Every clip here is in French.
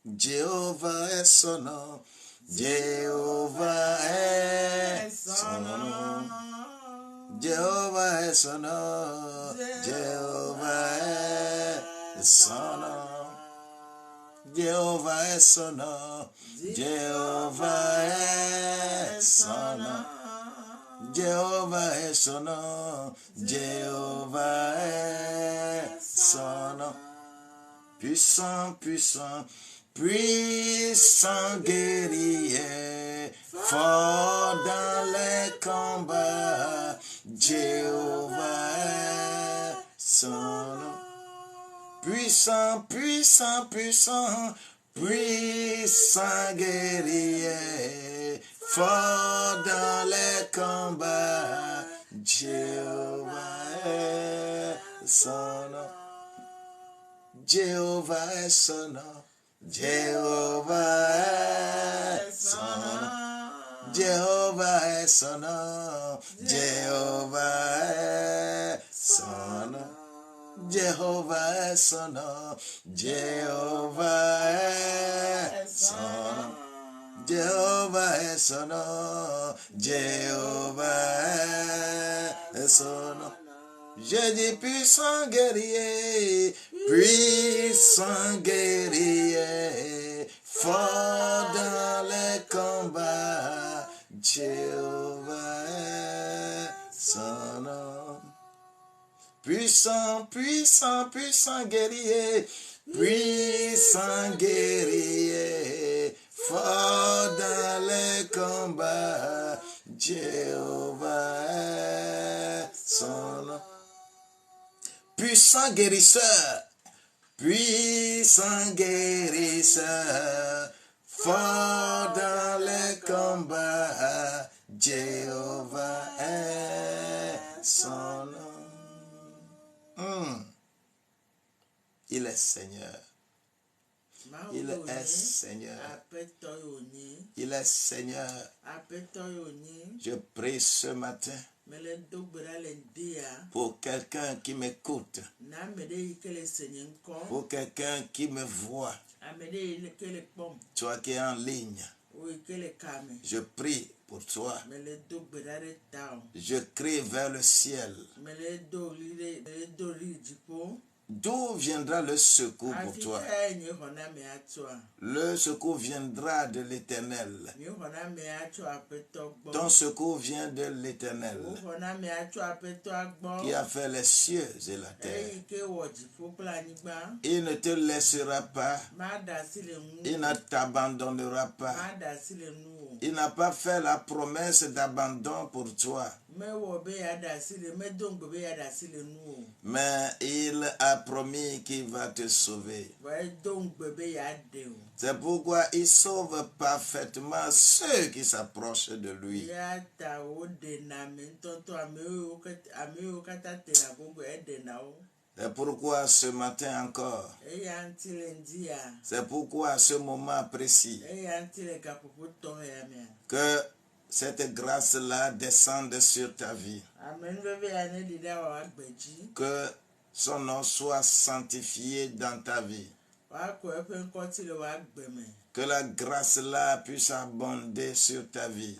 Jéhovah est son nom. Jéhovah est son nom. Jéhovah est son nom. Jéhovah est son nom. Jéhovah est son nom. Jéhovah est son nom. Jéhovah est son nom. Jéhovah est son nom. Puissant, puissant, puissant guerrier, fort dans les combats, Jéhovah est son nom. Puissant, puissant, puissant, puissant guerrier, fort dans les combats, Jéhovah est son nom. Jéhovah est son nom. Jéhovah est son nom. Jéhovah est son nom. Jéhovah est son nom. Jéhovah est son nom. Jéhovah est son nom. Jéhovah est son nom. Jéhovah est son nom. Je dis puissant guerrier, puissant guerrier, fort dans les combats, Jéhovah est son nom. Puissant, puissant, puissant guerrier, puissant guerrier, fort dans les combats, Jéhovah est son nom. Puissant guérisseur, puissant guérisseur, fort dans les combats, Jéhovah est son nom. Il est Seigneur. Il est Seigneur. Il est Seigneur. Je prie ce matin pour quelqu'un qui m'écoute, pour quelqu'un qui me voit, toi qui es en ligne. Je prie pour toi. Je crie vers le ciel. D'où viendra le secours pour toi? Le secours viendra de l'Éternel. Ton secours vient de l'Éternel, qui a fait les cieux et la terre. Il ne te laissera pas. Il ne t'abandonnera pas. Il n'a pas fait la promesse d'abandon pour toi. Mais il a promis qu'il va te sauver. C'est pourquoi il sauve parfaitement ceux qui s'approchent de lui. C'est pourquoi ce matin encore, c'est pourquoi à ce moment précis, que cette grâce-là descende sur ta vie. Que son nom soit sanctifié dans ta vie. Que la grâce-là puisse abonder sur ta vie.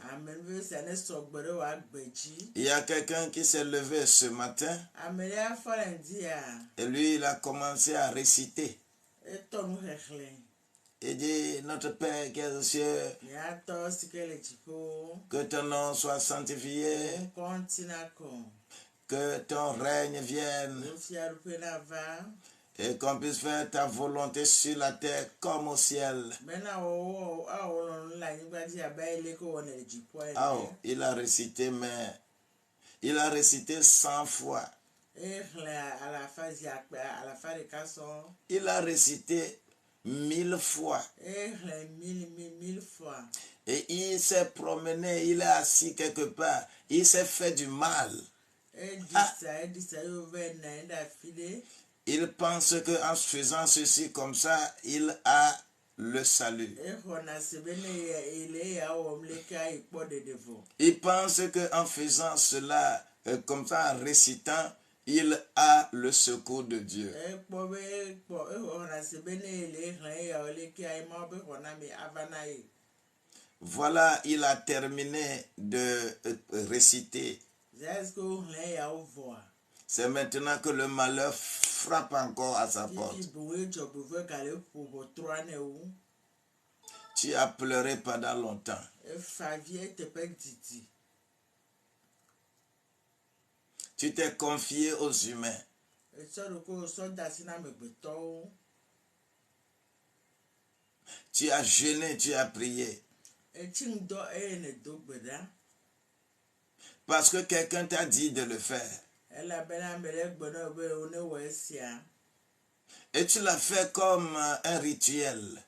Il y a quelqu'un qui s'est levé ce matin et lui, il a commencé à réciter. Il dit, notre Père qui est aux cieux, que ton nom soit sanctifié, que ton règne vienne, et qu'on puisse faire ta volonté sur la terre comme au ciel. Oh, il a récité, mais il a récité 100 fois. Il a récité 1000 fois. Et il s'est promené, il est assis quelque part, il s'est fait du mal. Il pense qu'en faisant ceci comme ça, il a le salut. Il pense qu'en faisant cela comme ça, en récitant, il a le secours de Dieu. Voilà, il a terminé de réciter. C'est maintenant que le malheur frappe encore à sa porte. Tu as pleuré pendant longtemps. Tu t'es confié aux humains. Tu as jeûné, tu as prié. Parce que quelqu'un t'a dit de le faire. Et tu l'as fait comme un rituel.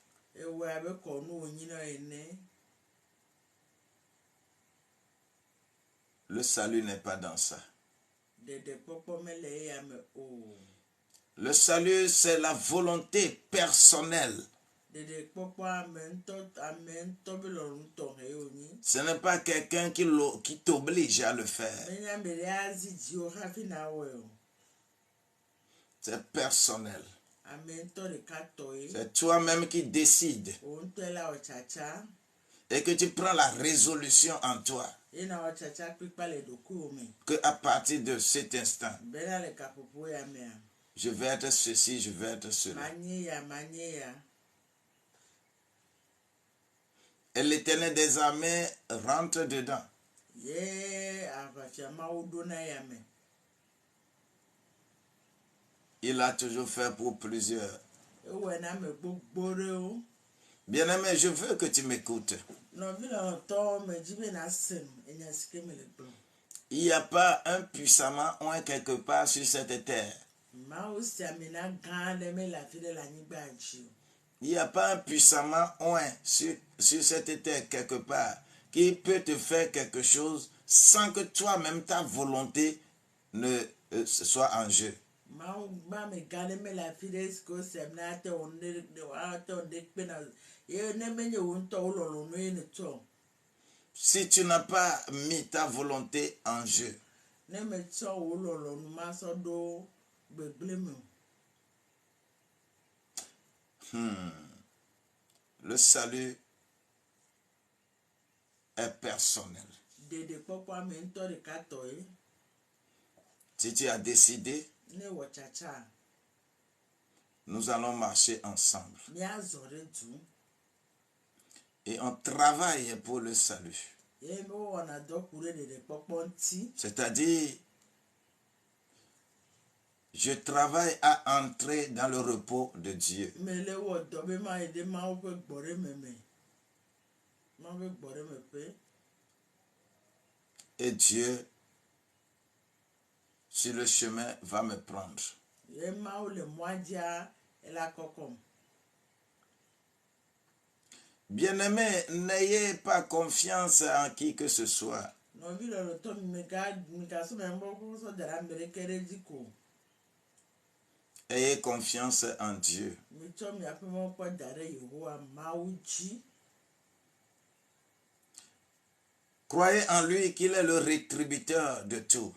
Le salut n'est pas dans ça. Le salut, c'est la volonté personnelle. Ce n'est pas quelqu'un qui t'oblige à le faire. C'est personnel. C'est toi-même qui décides. Et que tu prends la résolution en toi. Que à partir de cet instant, je vais être ceci, je vais être cela. Et l'Éternel des armées rentre dedans. Il a toujours fait pour plusieurs. Bien-aimé, je veux que tu m'écoutes. Il n'y a pas un puissamment ou un quelque part sur cette terre. Il n'y a pas un puissamment ou un sur cette terre quelque part qui peut te faire quelque chose sans que toi-même ta volonté ne soit en jeu. Si tu n'as pas mis ta volonté en jeu, le salut est personnel. Si tu as décidé, nous allons marcher ensemble. Et on travaille pour le salut. C'est-à-dire, je travaille à entrer dans le repos de Dieu. Et Dieu, sur le chemin, va me prendre. Bien-aimés, n'ayez pas confiance en qui que ce soit. Ayez confiance en Dieu. Croyez en lui qu'il est le rétributeur de tout.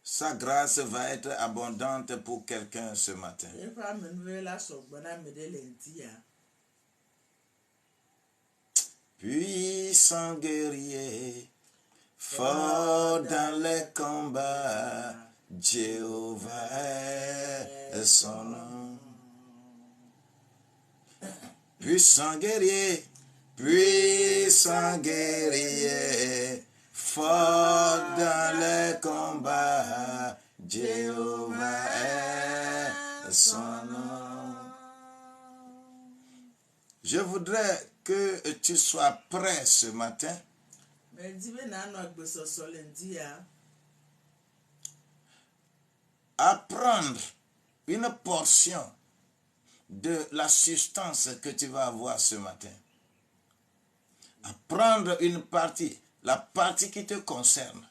Sa grâce va être abondante pour quelqu'un ce matin. Puissant guerrier, fort dans les combats, Jéhovah est son nom. Puissant guerrier, fort dans les combats, Jéhovah est son nom. Je voudrais que tu sois prêt ce matin à prendre une portion de la substance que tu vas avoir ce matin. À prendre une partie, la partie qui te concerne.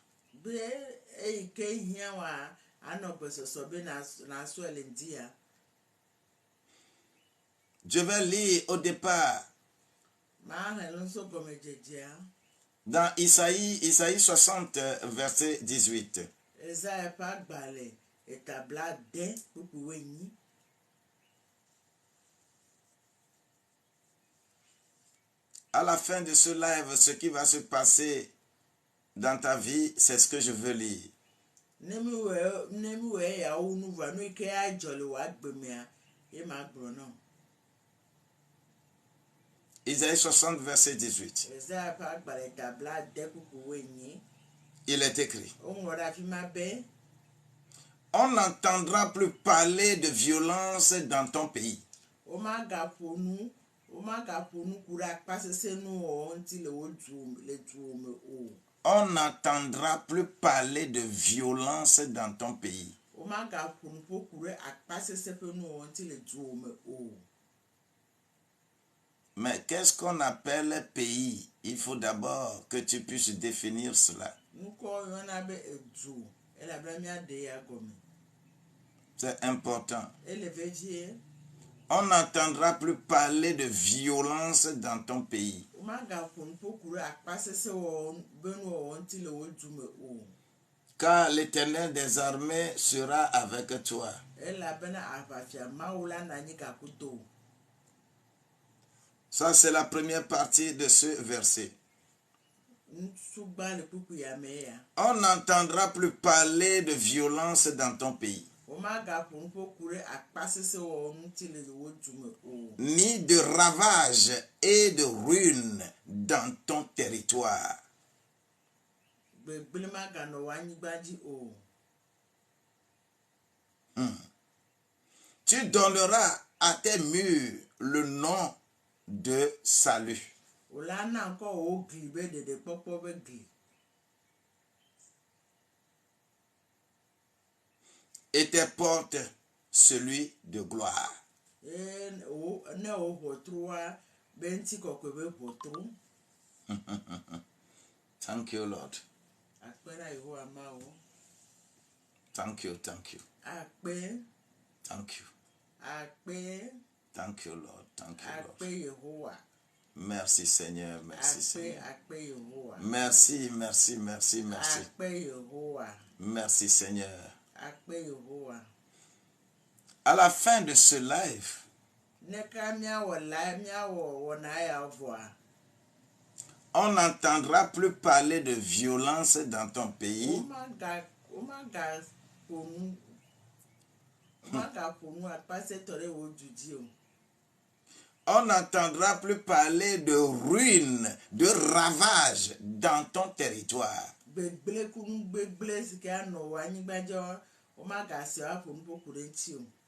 Je vais lire au départ Dans Isaïe 60, verset 18. À la fin de ce live, ce qui va se passer dans ta vie, c'est ce que je veux lire. Isaïe 60, verset 18. Il est écrit: on n'entendra plus parler de violence dans ton pays. On n'entendra plus parler de violence dans ton pays. Mais qu'est-ce qu'on appelle pays? Il faut d'abord que tu puisses définir cela. C'est important. On n'entendra plus parler de violence dans ton pays. Car l'Éternel des armées sera avec toi. Ça, c'est la première partie de ce verset. On n'entendra plus parler de violence dans ton pays, ni de ravages et de ruines dans ton territoire. Tu donneras à tes murs le nom de salut. Et tes portes, celui de gloire. Thank you, Lord. Thank you, thank you. Thank you. Thank you, Lord. Thank you, Lord. Merci, Seigneur. Merci, Seigneur. Merci, merci, merci, merci. Merci, Seigneur. À la fin de ce live, on n'entendra plus parler de violence dans ton pays. On n'entendra plus parler de ruines, de ravages dans ton territoire.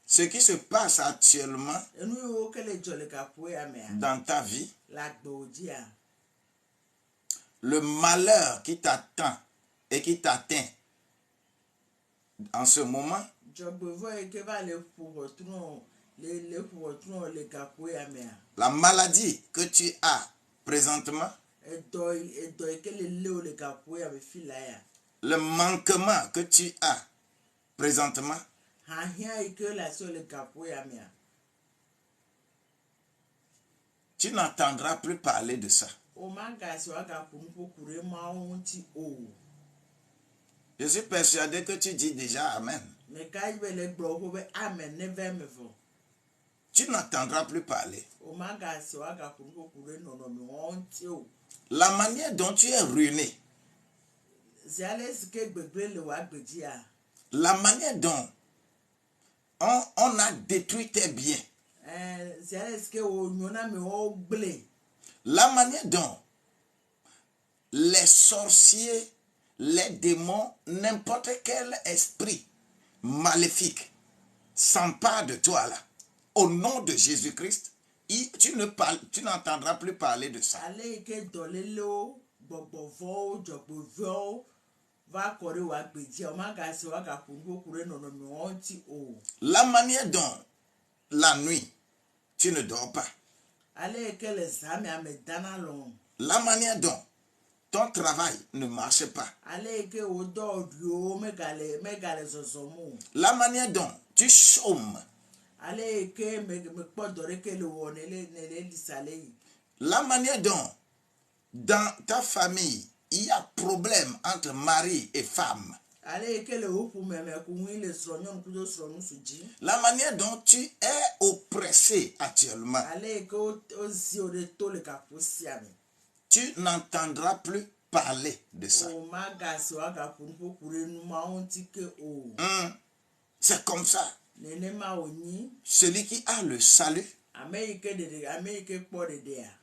Ce qui se passe actuellement dans ta vie, le malheur qui t'attend et qui t'atteint en ce moment, la maladie que tu as présentement, le manquement que tu as présentement, tu n'entendras plus parler de ça. Je suis persuadé que tu dis déjà Amen. Tu n'entendras plus parler. La manière dont tu es ruiné, la manière dont on a détruit tes biens, la manière dont les sorciers, les démons, n'importe quel esprit maléfique s'empare de toi là, au nom de Jésus-Christ, tu n'entendras plus parler de ça. La manière dont la nuit tu ne dors pas, la manière dont ton travail ne marche pas, la manière dont tu chômes, la manière dont dans ta famille, il y a problème entre mari et femme, la manière dont tu es oppressé actuellement, tu n'entendras plus parler de ça. C'est comme ça. Celui qui a le salut,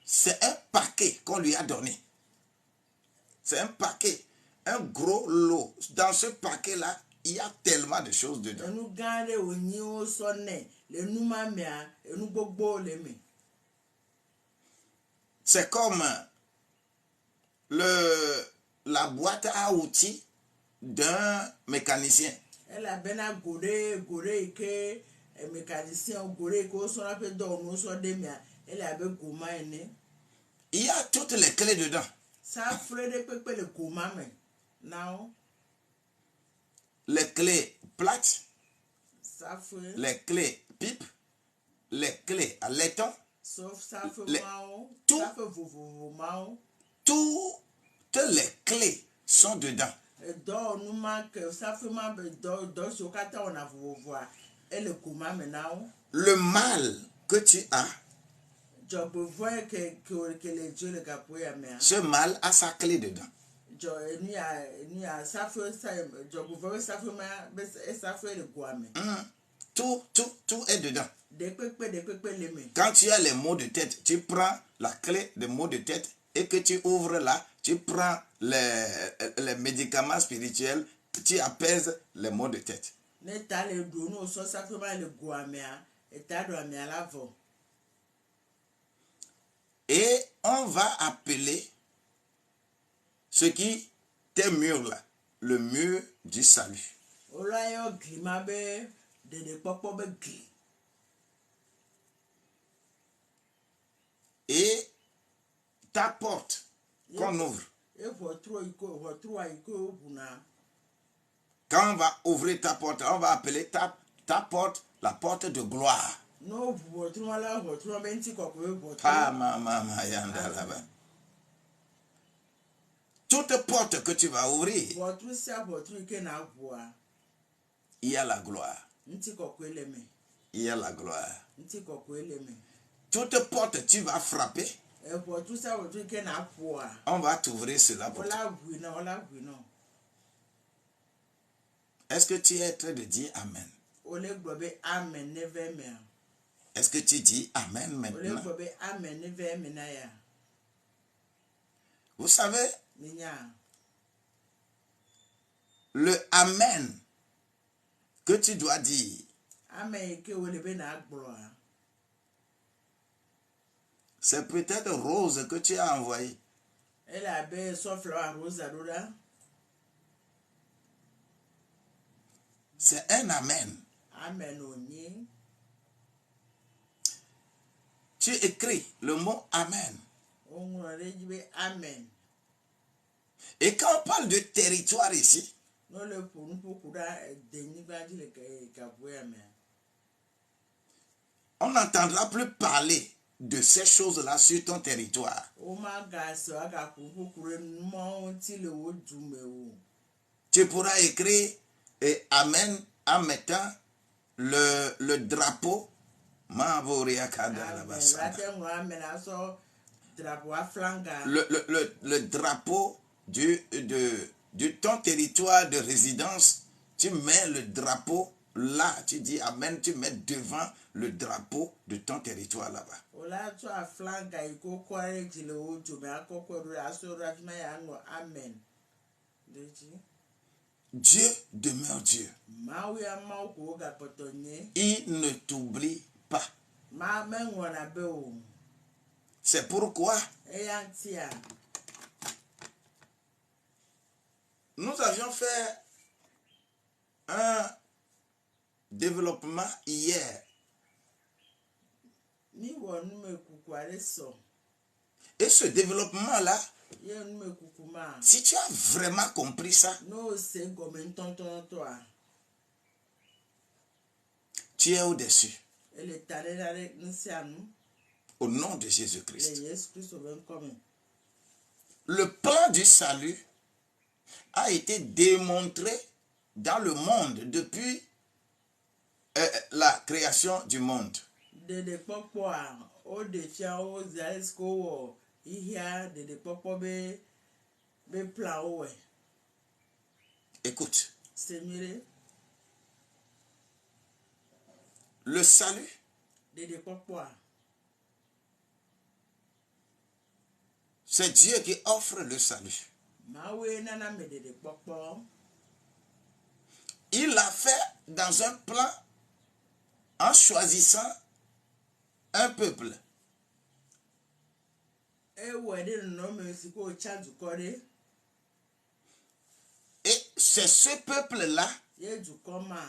c'est un paquet qu'on lui a donné. C'est un paquet, un gros lot. Dans ce paquet-là, il y a tellement de choses dedans. C'est comme la boîte à outils d'un mécanicien. Il y a toutes les clés dedans. Les clés plates, les clés pipe, les clés à laiton, toutes les clés sont dedans. Le mal que tu as, ce mal a sa clé dedans. Tout est dedans. Quand tu as les maux de tête, tu prends la clé des maux de tête et que tu ouvres là, tu prends les médicaments spirituels, tu apaises les maux de tête. Et on va appeler ce qui t'est mur là, le mur du salut. Et ta porte qu'on ouvre, quand on va ouvrir ta porte, on va appeler ta porte la porte de gloire. Toute porte que tu vas ouvrir, il y a la gloire. Il y a la gloire. Toute porte tu vas frapper, on va t'ouvrir cela pour toi. Est-ce que tu es en train de dire Amen? Est-ce que tu dis Amen maintenant? Vous savez, le Amen que tu dois dire, c'est peut-être Rose que tu as envoyé. C'est un Amen. Tu écris le mot Amen. Et quand on parle de territoire ici, on n'entendra plus parler de ces choses-là sur ton territoire. Tu pourras écrire Amen en mettant le drapeau. Le drapeau de ton territoire de résidence, tu mets le drapeau là, tu dis Amen, tu mets devant le drapeau de ton territoire là-bas. Dieu demeure Dieu. Il ne t'oublie pas. C'est pourquoi nous avions fait un développement hier. Et ce développement-là, si tu as vraiment compris ça, tu es au-dessus. Au nom de Jésus-Christ. le plan du salut a été démontré dans le monde depuis la création du monde. Dede kpɔkpɔ a o de fia o za esiko wɔ ihia dede kpɔkpɔ be plan o wɛ. Écoute, Semire le salut dede kpɔkpɔ a c'est Dieu qui offre le salut. Mawe nana me dede kpɔkpɔ. Il l'a fait dans un plan en choisissant un peuple. E wɔ de nɔnɔme siko tsa dukɔ de. Et c'est ce peuple-là Ye dukɔ ma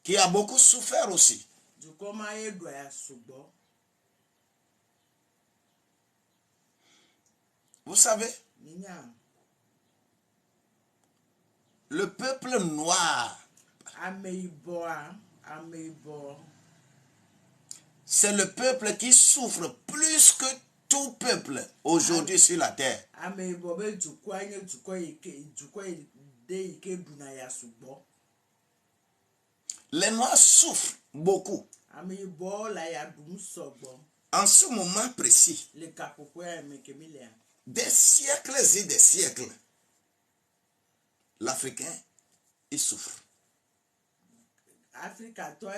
qui a beaucoup souffert aussi. dukɔ ma ye do ya sugbɔ. Vous savez, Minya le peuple noir, ameyibɔ a ameyibɔ. c'est le peuple qui souffre plus que tout peuple aujourd'hui sur la terre. Ameyibɔ be dukɔa nye dukɔ yi de yi ke duna ya sugbɔ. Les noirs souffrent beaucoup. Ameyibɔ la ya dum sɔgbɔ. En ce moment précis, Le kaƒoƒe ya me kemi lea. des siècles et des siècles, l'Africain, il souffre. Afrika tɔ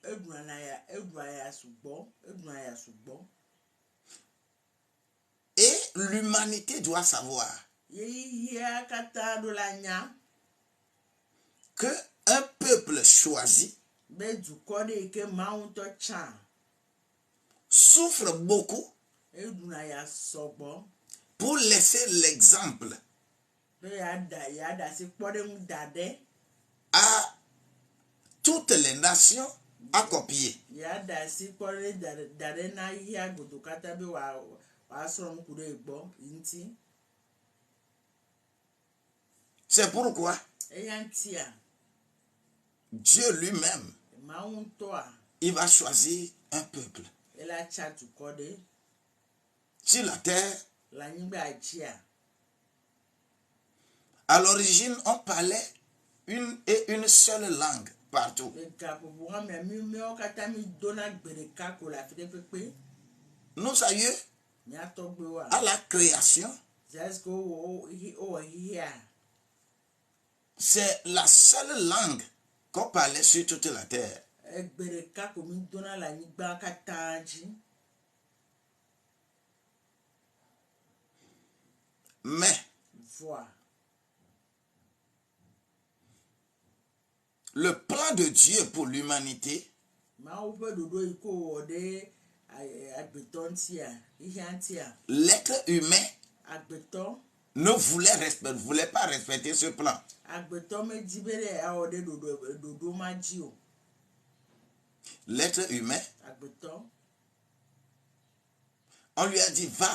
eduna ya sugbɔ. Et l'humanité doit savoir Yeyia kata do la nya que un peuple choisi be dukɔ de yi ke Mawu tɔ tsã souffre beaucoup eduna ya sɔgbɔ. pour laisser l'exemple Be ya da si kpɔ de ŋu da ɖe. à toutes les nations à copier. Ya da si kpɔ de da ɖe na yia godo kata be wa srɔ̃ ŋku ɖe gbɔ ŋuti. C'est pourquoi Eya ŋutia Dieu lui-même, Mawu ŋutɔa il va choisir un peuple. ela tsa dukɔ ɖe Sur la terre, le anyigba dzia. à l'origine, on parlait une seule langue partout. Le gaƒoƒo hã mea míawo katã mi dona gbe ɖeka ko le afi ɖe kpekpe. Nos aïeux, Mía tɔgbuiwoa à la création, zaziko wowɔ hihia c'est la seule langue qu'on parlait sur toute la terre. egbe ɖeka ko mi dona le anyigba katã dzi. Mais Voa le plan de Dieu pour l'humanité, Mawu ƒe ɖoɖo yi ke wowɔ ɖe agbetɔ ŋutia hihia ŋutia. l'être humain Agbetɔ ne voulait pas respecter ce plan. agbetɔ medzi be ɖe awɔ ɖe ɖoɖo ma dzi o. L'être humain, Agbetɔ on lui a dit, va,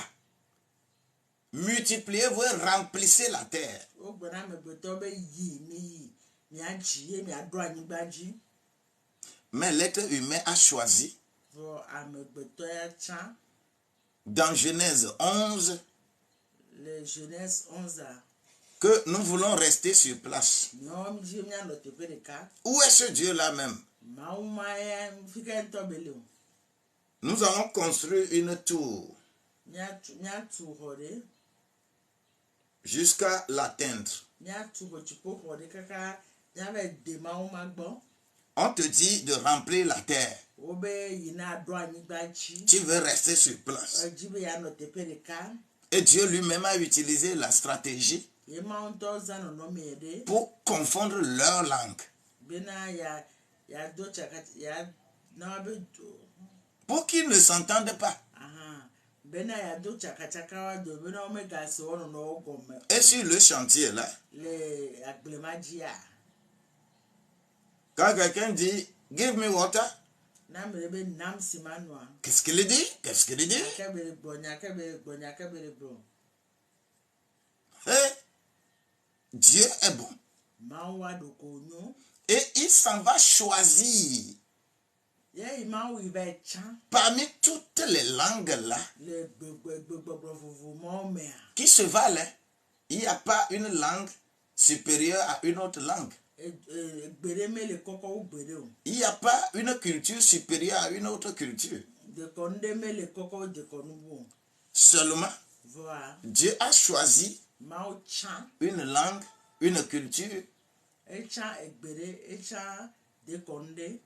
multipliez-vous et remplissez la terre. wogbe na amegbetɔ be yi miadzi ye miaɖo anyigba dzi. Mais l'être humain a choisi, Vɔ amegbetɔ ya tsã dans Genèse 11, le Genèse 11 que nous voulons rester sur place. míawo mi dzi míanɔ teƒe ɖeka. Où est ce Dieu-là même? Mawu ma ya fi ke ŋutɔ be le o. Nous allons construire une tour Míatu xɔ ɖe. jusqu'à l'atteindre. Míatu xɔ dziƒoxɔ ɖe kaka míava de Mawu ma gbɔ. On te dit de remplir la terre. Wobe yina ɖo anyigba dzi. Tu veux rester sur place. Edzi be yanɔ teƒe ɖeka. Et Dieu lui-même a utilisé la stratégie Ye Mawu ŋutɔ zã nɔnɔme ɖe. pour confondre leur langue. Bena do tsakati na be do. Pour qu'ils ne s'entendent pas. Bena do tsakatsaka wa do bena wo megase wo nɔnɔwo gɔme. Et sur le chantier là, Le agblema dzia. quand quelqu'un dit « Give me water », Na me be nam si manua. qu'est-ce qu'il dit? Qu'est-ce qu'il dit? Nyakebele gbɔ. Eh, Dieu est bon. Mawu wa ɖo ko nyo. Et il s'en va choisir ye ima wi ba cha parmi toutes les langues là le gbogbo fufu mo me qui se valent, il n'y a pas une langue supérieure à une autre langue. gbere me le koko u gbere o Il n'y a pas une culture supérieure à une autre culture. de konde me le koko de konubu Seulement, voilà Dieu a choisi ma o cha une langue, une culture e cha egbere e cha de konde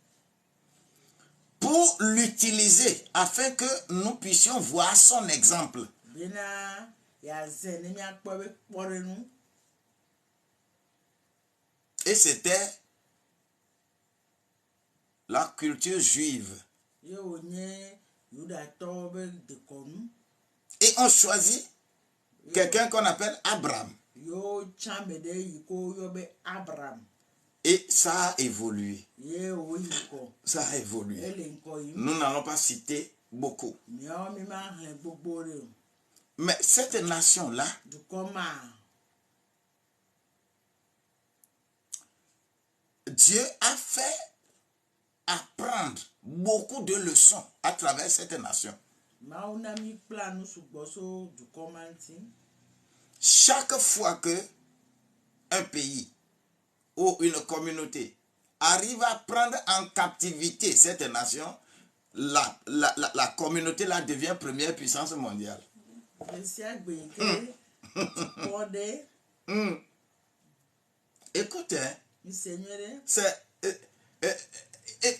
pour l'utiliser afin que nous puissions voir son exemple. bina ya ze ni mi akpo be porenu Et c'était la culture juive. ye onye yuda to be de konu Et on choisit quelqu'un qu'on appelle Abraham. yo cha me de yiko yo be Abraham Et ça a évolué. ye o yiko Ça a évolué. ele nko yi Nous n'allons pas citer beaucoup. mi o mi ma han gbogbo re Mais cette nation-là, du koma Dieu a fait apprendre beaucoup de leçons à travers cette nation. ma una mi planu sugbo so du koma nti Chaque fois que un pays ou une communauté arrive à prendre en captivité cette nation, la communauté là devient première puissance mondiale. esi agbe ke pode Écoutez, hein, mi senyere c'est,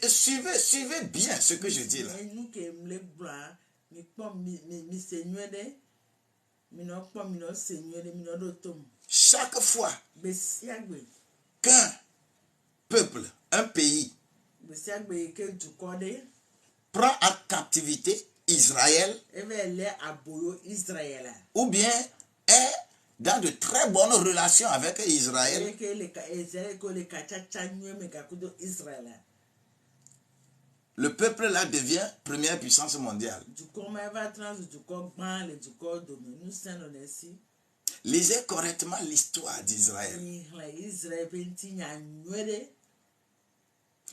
suivez bien ce que je dis là. enu ke mle bra mi pom mi senyere mi no pom mi no senyere mi no do tom Chaque fois besi agbe qu'un peuple, un pays besi agbe ke du kode prend en captivité Israël eve le aboyo Israël ou bien est dans de très bonnes relations avec Israël, e ke le ka ezere ko le ka chacha nyu me ka kudo Israël le peuple là devient première puissance mondiale. du koma va trans du ko gban le du ko do me nu sen on esi Lisez correctement l'histoire d'Israël. Israël benti nya nwere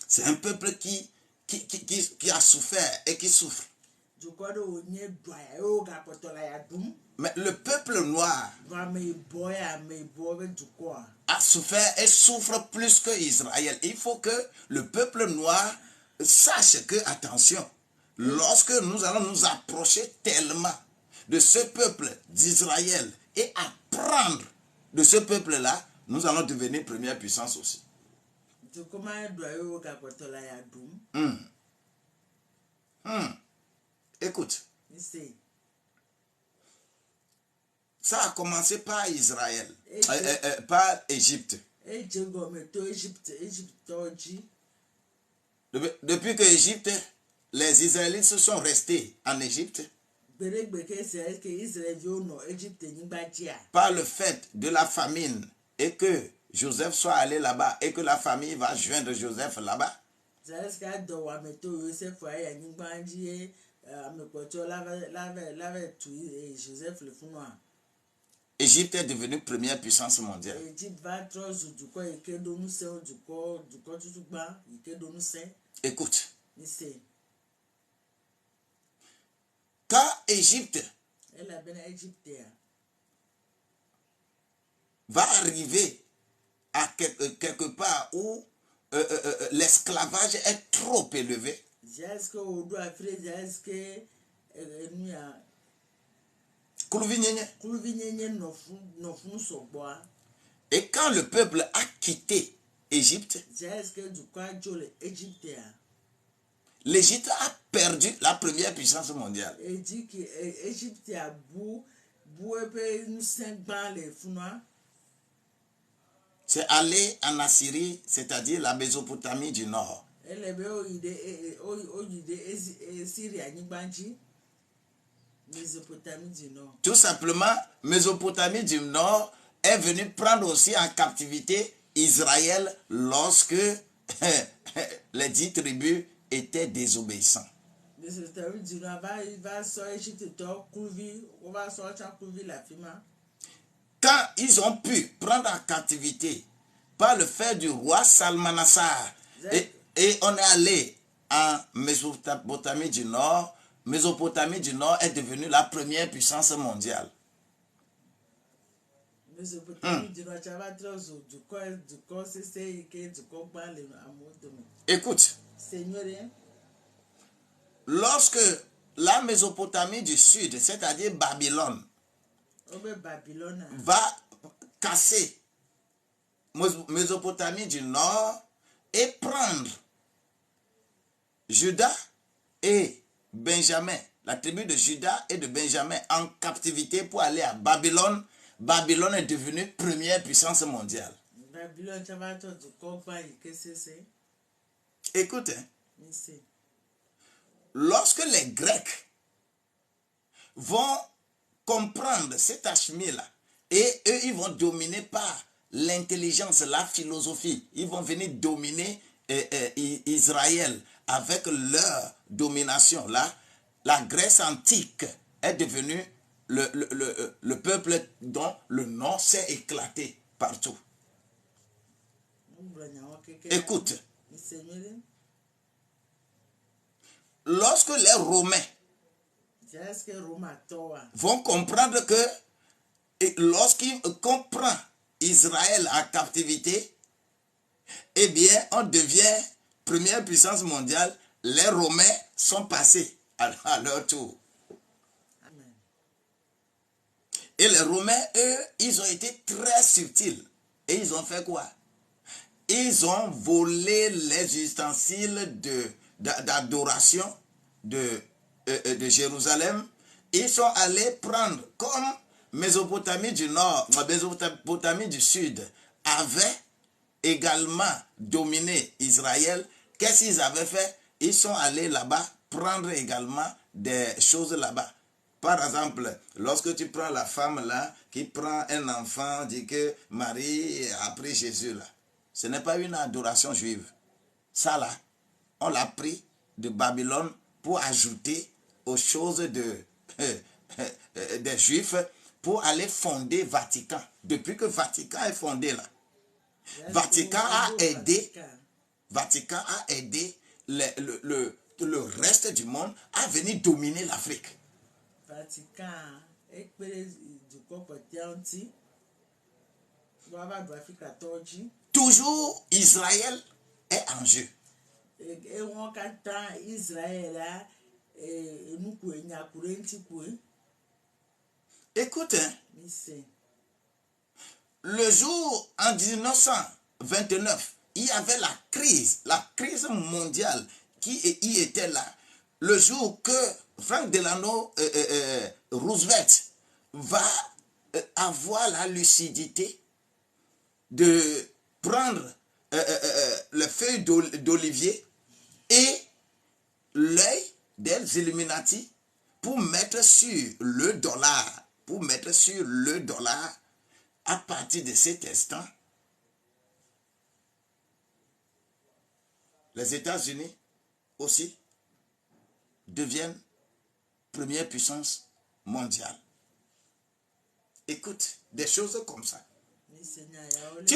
C'est un peuple qui a souffert et qui souffre. du ko do onye dwa o ga potola ya dum Mais le peuple noir va me boya me bo du ko a souffert et souffre plus que Israël. Il faut que le peuple noir sache que, attention, lorsque nous allons nous approcher tellement de ce peuple d'Israël et apprendre de ce peuple-là, nous allons devenir première puissance aussi. du koma dwa o ga potola ya dum Écoute, ni se ça a commencé par Israël, par Égypte. e jego me to Egypte oji Depuis que Égypte, les Israélites se sont restés en Égypte, gberegbe ke se ke Israël yo no Egypte nigba ji a par le fait de la famine et que Joseph soit allé là-bas et que la famille va joindre Joseph là-bas, Zareska do wa me to Joseph ya nigba ji amekoto lave tu Joseph le funwa Égypte est devenue première puissance mondiale. Egypte va trozu du ko ike do nu se du ko tutugba ike do nu se Écoute, ni se quand Égypte elle a bena Egypte a va arriver à quelque part où l'esclavage est trop élevé, Zareska o do afre Zareska enu ya kuluvi nyenye no fun so gbo et quand le peuple a quitté Égypte, Zareska du ko ajo le Egypte a l'Égypte a perdu la première puissance mondiale. e di ki Egypte a bu ebe nu sen gban le funwa C'est aller en Assyrie, c'est-à-dire la Mésopotamie du Nord. elebe oyide Syria nigbanji Mésopotamie du Nord Tout simplement, Mésopotamie du Nord est venue prendre aussi en captivité Israël lorsque les 10 tribus étaient désobéissants. Mésopotamie du Nord va so Egypte to kuluvi o va so cha kuluvi la fima Quand ils ont pu prendre en captivité par le fait du roi Salmanassar, et on est allé en Mésopotamie du Nord, Mésopotamie du Nord est devenue la première puissance mondiale. Écoute, lorsque la Mésopotamie du Sud, c'est-à-dire Babylone, va casser Mésopotamie du Nord et prendre Juda et Benjamin, la tribu de Juda et de Benjamin en captivité pour aller à Babylone, Babylone est devenue première puissance mondiale. Écoute, lorsque les Grecs vont comprendre cet achemi-là, et eux, ils vont dominer par l'intelligence, la philosophie, ils vont venir dominer Israël avec leur domination. Là, la Grèce antique est devenue le peuple dont le nom s'est éclaté partout. Écoute, lorsque les Romains vont comprendre que lorsqu'ils comprennent Israël en captivité, eh bien, on devient première puissance mondiale. Les Romains sont passés à leur tour. Amen. Et les Romains, eux, ils ont été très subtils. Et ils ont fait quoi? Ils ont volé les ustensiles d'adoration de Jérusalem. Ils sont allés prendre, comme Mésopotamie du Nord, Mésopotamie du Sud avait également dominé Israël. Qu'est-ce qu'ils avaient fait? Ils sont allés là-bas prendre également des choses là-bas. Par exemple, lorsque tu prends la femme là, qui prend un enfant, dit que Marie a pris Jésus là. Ce n'est pas une adoration juive. Ça là, on l'a pris de Babylone pour ajouter aux choses des Juifs pour aller fonder Vatican. Depuis que Vatican est fondé là, Vatican a aidé le reste du monde à venir dominer l'Afrique. Toujours Israël est en jeu. Écoute, hein, le jour en 1929, il y avait la crise mondiale qui y était là. Le jour que Frank Delano Roosevelt va avoir la lucidité de prendre les feuilles d'olivier et l'œil des Illuminati pour mettre sur le dollar. À partir de cet instant, les États-Unis aussi deviennent première puissance mondiale. Écoute, des choses comme ça. Tu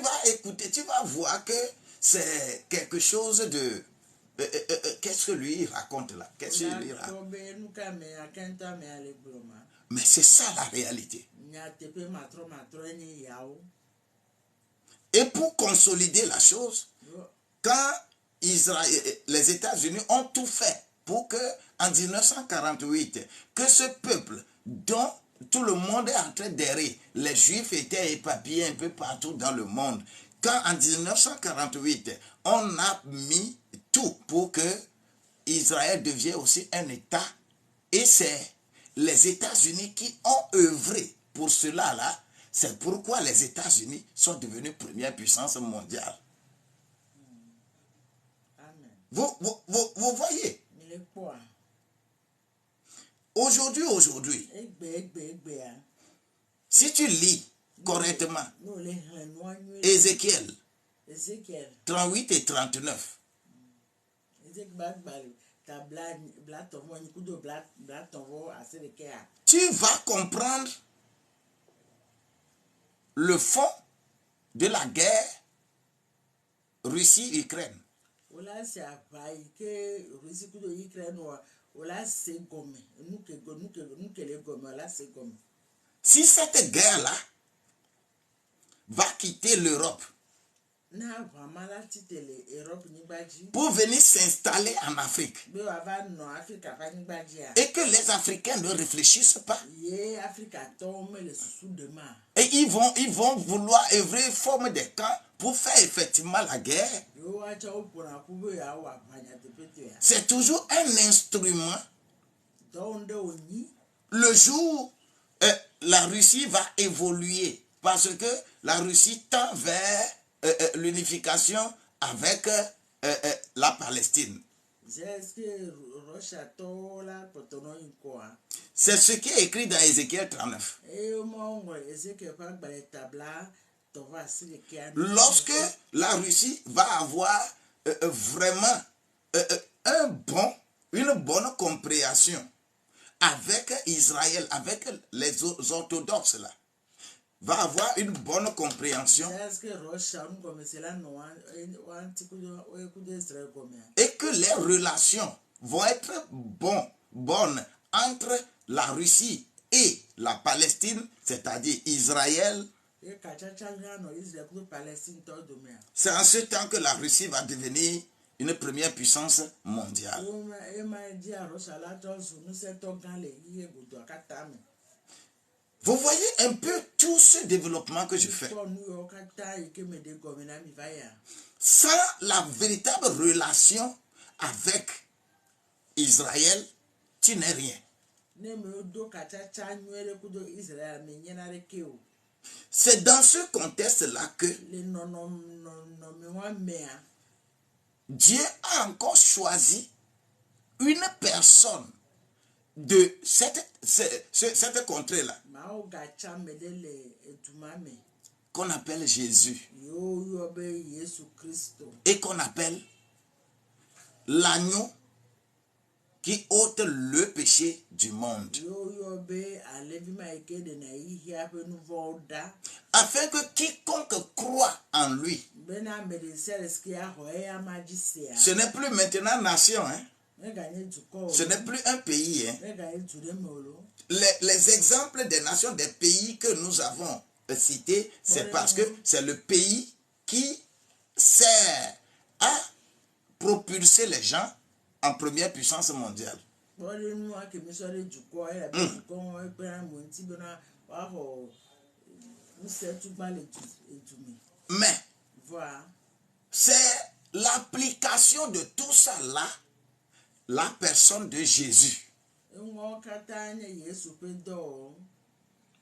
vas écouter, tu vas voir que c'est quelque chose de... qu'est-ce que lui raconte là? Qu'est-ce que lui raconte? Mais c'est ça la réalité. Et pour consolider la chose, quand les États-Unis ont tout fait pour que, en 1948, que ce peuple dont tout le monde est en train d'errer, les Juifs étaient éparpillés un peu partout dans le monde. Quand en 1948, on a mis tout pour que Israël devienne aussi un État, et c'est les États-Unis qui ont œuvré pour cela là. C'est pourquoi les États-Unis sont devenus première puissance mondiale. Vous voyez? Aujourd'hui, si tu lis correctement Ézéchiel 38 et 39, tu vas comprendre le fond de la guerre Russie-Ukraine. Ola se abai ke risiko do Ukraine ola se gomme nuke le gomme ola se gomme. Si cette guerre-là va quitter l'Europe Na vraiment la titele Europe ni baji. pour venir s'installer en Afrique, Be wa va no Africa va ni baji a. et que les Africains ne réfléchissent pas, Ye Africa tombe le sous demain. et ils vont vouloir œuvrer forme des camps pour faire effectivement la guerre, Yo acha opona kube ya wa banya te pete ya. c'est toujours un instrument. Donde oni Le jour la Russie va évoluer, parce que la Russie tend vers l'unification avec la Palestine. c'est que Russia tola potono inkoa. C'est ce qui est écrit dans Ézéchiel 39. Et au moment où Ezekiel va le tabla, tu vas essayer de Lorsque la Russie va avoir vraiment une bonne compréhension avec Israël, avec les orthodoxes là, va avoir une bonne compréhension et que les relations vont être bonnes entre la Russie et la Palestine, c'est-à-dire Israël. C'est en ce temps que la Russie va devenir une première puissance mondiale. Vous voyez un peu tout ce développement que je fais. Sans la véritable relation avec Israël, tu n'es rien. C'est dans ce contexte-là que Dieu a encore choisi une personne de cette contrée-là, qu'on appelle Jésus, et qu'on appelle l'agneau qui ôte le péché du monde, afin que quiconque croit en lui, ce n'est plus maintenant nation, hein? Ce n'est plus un pays, hein? Les exemples des nations, des pays que nous avons cités, c'est parce que c'est le pays qui sert à propulser les gens en première puissance mondiale. Mais c'est l'application de tout ça là, la personne de Jésus.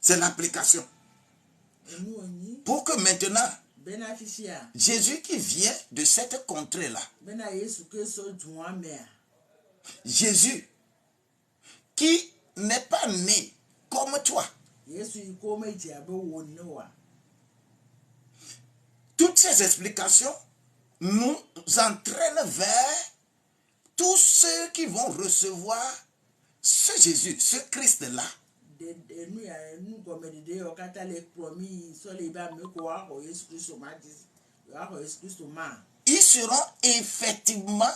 C'est l'application. Pour que maintenant, Jésus qui vient de cette contrée-là, Jésus qui n'est pas né comme toi, toutes ces explications nous entraînent vers tous ceux qui vont recevoir ce Jésus, ce Christ-là. Ils seront effectivement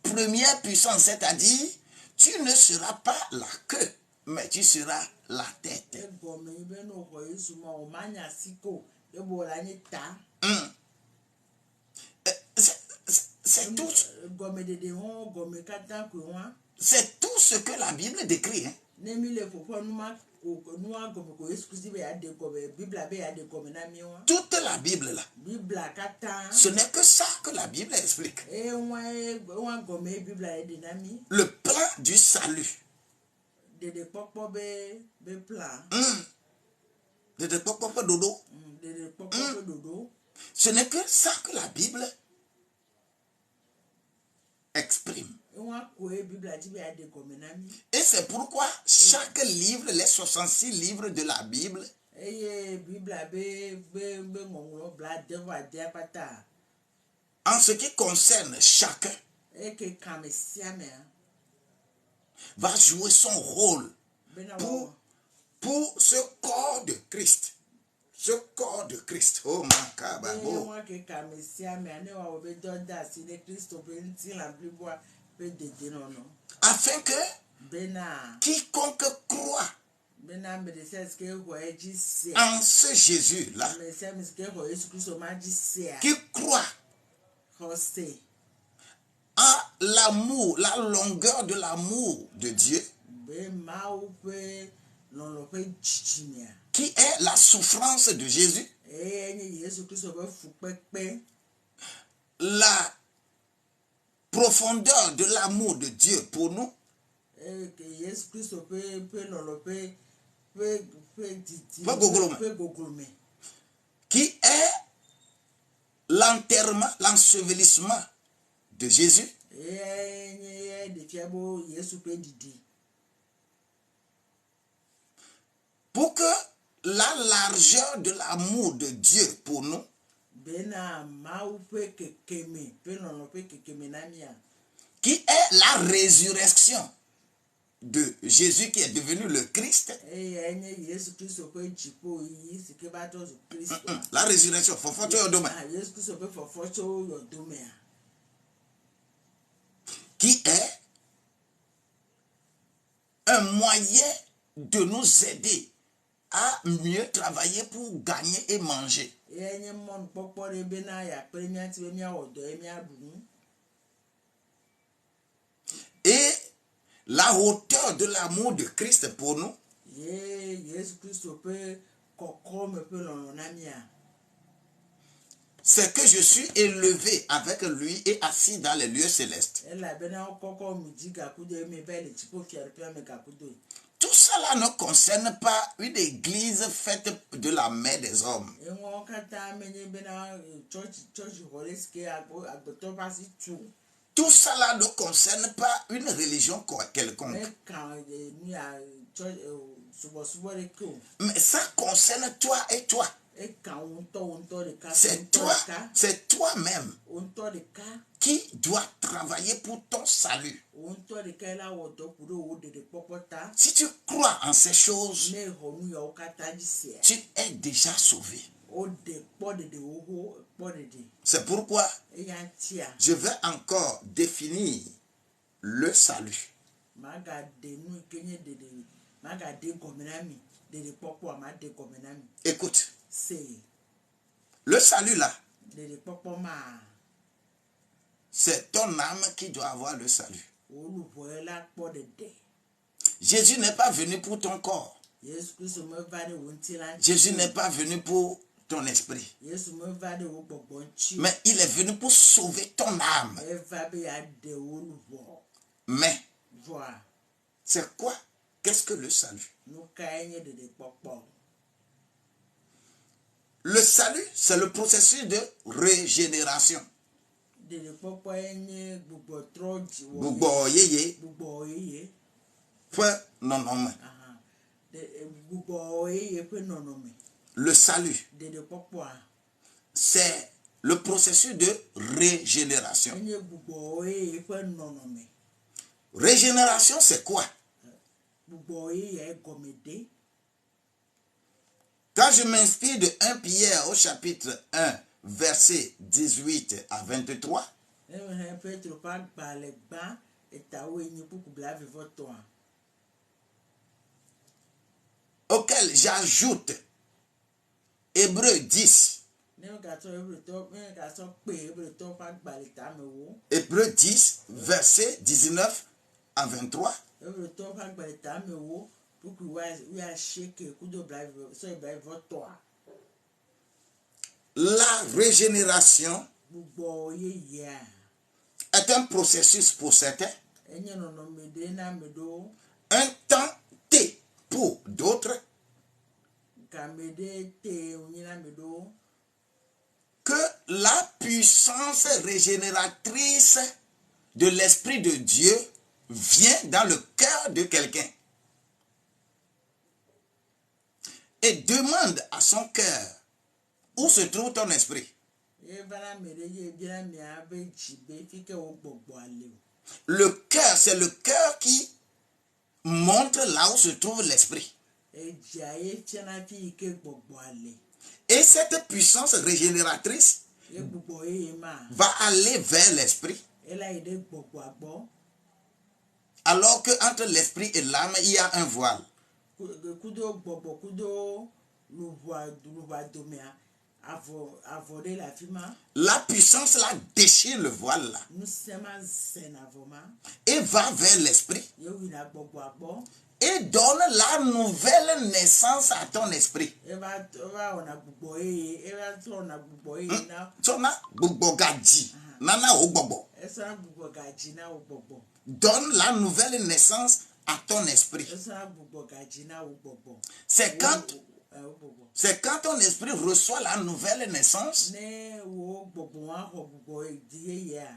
première puissance, c'est-à-dire tu ne seras pas la queue, mais tu seras la tête. C'est tout ce que la Bible décrit. Hein? Toute la Bible là. Ce n'est que ça que la Bible explique. Le plan du salut. Ce n'est que ça que la Bible exprime. Et c'est pourquoi chaque livre, les 66 livres de la Bible, en ce qui concerne chacun, va jouer son rôle pour ce corps de Christ. ce corps de Christ. Oh, Makababo. Moi que Kamesia, mais année où on donne si les Christ au petit la plus bois peut dédier non. Afin que Bena. quiconque croit Bena me disait ce que vous avez dit c'est. en ce Jésus-là, Mais c'est ce que vous avez Christ au m'a dit c'est. qui croit Rosé. à l'amour, la longueur de l'amour de Dieu, Bema ou peut non le peut chichimia. qui est la souffrance de Jésus, Et Jésus Christ au peut fou pépé. la profondeur de l'amour de Dieu pour nous, Et que Jésus Christ peut non le peut gogolmer. qui est l'enterrement, l'ensevelissement de Jésus, Et de fiabo Jésus peut didi. pour que la largeur de l'amour de Dieu pour nous, Bena mau peut que keme, peut non peut que keme namia. qui est la résurrection de Jésus qui est devenu le Christ, Et Jésus Christ peut jipo yi ce que va tous Christ. la résurrection, faut faire au domaine, Jésus Christ peut faire force au domaine. qui est un moyen de nous aider à mieux travailler pour gagner et manger. Et mon popo de bena ya premier ti mia odo mia dunu. Et la hauteur de l'amour de Christ pour nous, Jésus Christ peut kokome peut non namia. c'est que je suis élevé avec lui et assis dans les lieux célestes. Elle a bena koko mi diga kudo me belle tipo fier pe me kakudo. Tout cela ne concerne pas une église faite de la main des hommes. Et moi kata menye bena church holeske agboto pasi tu. Tout cela ne concerne pas une religion quelconque. Mais quand ni a church subo de ko. Mais ça concerne toi et toi. Et quand on de cas. C'est toi-même On de cas. qui dois travailler pour ton salut. On de cas là o do pour de popota. Si tu crois en ces choses, Mais homu yo kata dise. tu es déjà sauvé. O de pode de oho pode de. C'est pourquoi E yan tia. je vais encore définir le salut. Maga de nu kenye de maga de gomenami de popo ama de gomenami. Écoute, C'est le salut là, de popo ma. c'est ton âme qui doit avoir le salut. Olu voela pode de. Jésus n'est pas venu pour ton corps. Yesu Christ me va de wontila. Jésus n'est pas venu pour ton esprit. Yesu me va de wo gbonchi. Mais il est venu pour sauver ton âme. E va be ya de olu vo. Mais Voilà. c'est quoi? Qu'est-ce que le salut? Nous caïnons de popo. Le salut, c'est le processus de régénération. De popo enye bubo troji wo. Bubo yeye, Bubo yeye. point non non. Aha. De bubo yeye pe nonome. Le salut, De popo a. c'est le processus de régénération. Enye bubo yeye pe nonome. Régénération, c'est quoi? Bubo yeye gomede. Quand je m'inspire de 1 Pierre au chapitre 1, versets 18 à 23, Petro pa gbale gba etawo enye puku bla vivo to a. auquel j'ajoute Hébreux 10, Hébreux 10, versets 19 à 23, la régénération est un processus pour certains, un temps T pour d'autres, que la puissance régénératrice de l'Esprit de Dieu vient dans le cœur de quelqu'un et demande à son cœur où se trouve ton esprit. Le cœur, c'est le cœur qui montre là où se trouve l'esprit. Et cette puissance régénératrice ye gbogbo eye ma va aller vers l'esprit. ela yi de gbogbo agbo Alors que entre l'esprit et l'âme, il y a un voile. kudo gbogbo kudo luvua domea avo de la fima La puissance là déchire le voile là nusema zen avoma et va vers l'esprit ye wina gbogbo agbo et donne la nouvelle naissance à ton esprit. eva ona gbogbo eye eva to ona gbogbo eye na Tona gbogbo gaji nana o gbogbo. esa gbogbo gaji na o gbogbo Donne la nouvelle naissance à ton esprit. esa gbogbo gaji na o gbogbo C'est quand ton esprit reçoit la nouvelle naissance, ne wo gbogbo wa ho gbogbo di eye a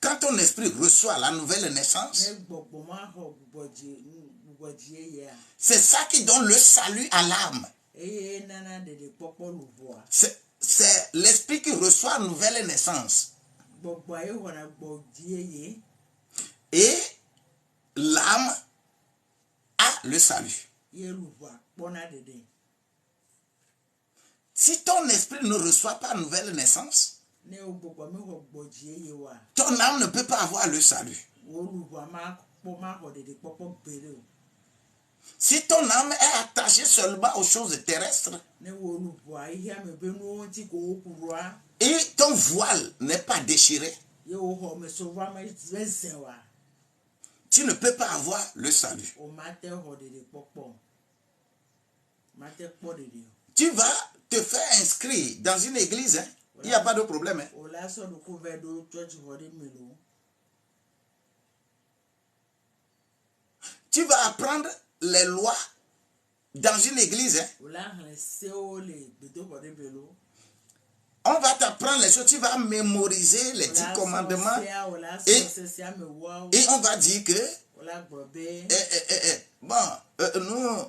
quand ton esprit reçoit la nouvelle naissance, ne gbogbo wa ho gbogbo di eye a c'est ça qui donne le salut à l'âme. eye nana de popo luvua C'est l'esprit qui reçoit la nouvelle naissance. gbogbo aye ho na gbogbo di eye Et l'âme a le salut. ye luvua kpona dede Si ton esprit ne reçoit pas la nouvelle naissance, ne o gbogbo mi ho gbogbo di eye wa ton âme ne peut pas avoir le salut. wo luvua ma ho dede popo bere o Si ton âme est attachée seulement aux choses terrestres ne wo luvua ihe me be no ti ko kurua et ton voile n'est pas déchiré, ye o ho me so wa me zen wa tu ne peux pas avoir le salut. o mate ho dede popo mate po dede Tu vas te faire inscrire dans une église, hein? Il n'y a pas de problème. Hein? o la so do ko ve do church ho de melo Tu vas apprendre les lois dans une église. Hein? o la han se o le bedo ho de melo On va t'apprendre les choses, tu vas mémoriser les 10 commandements et on va dire que nous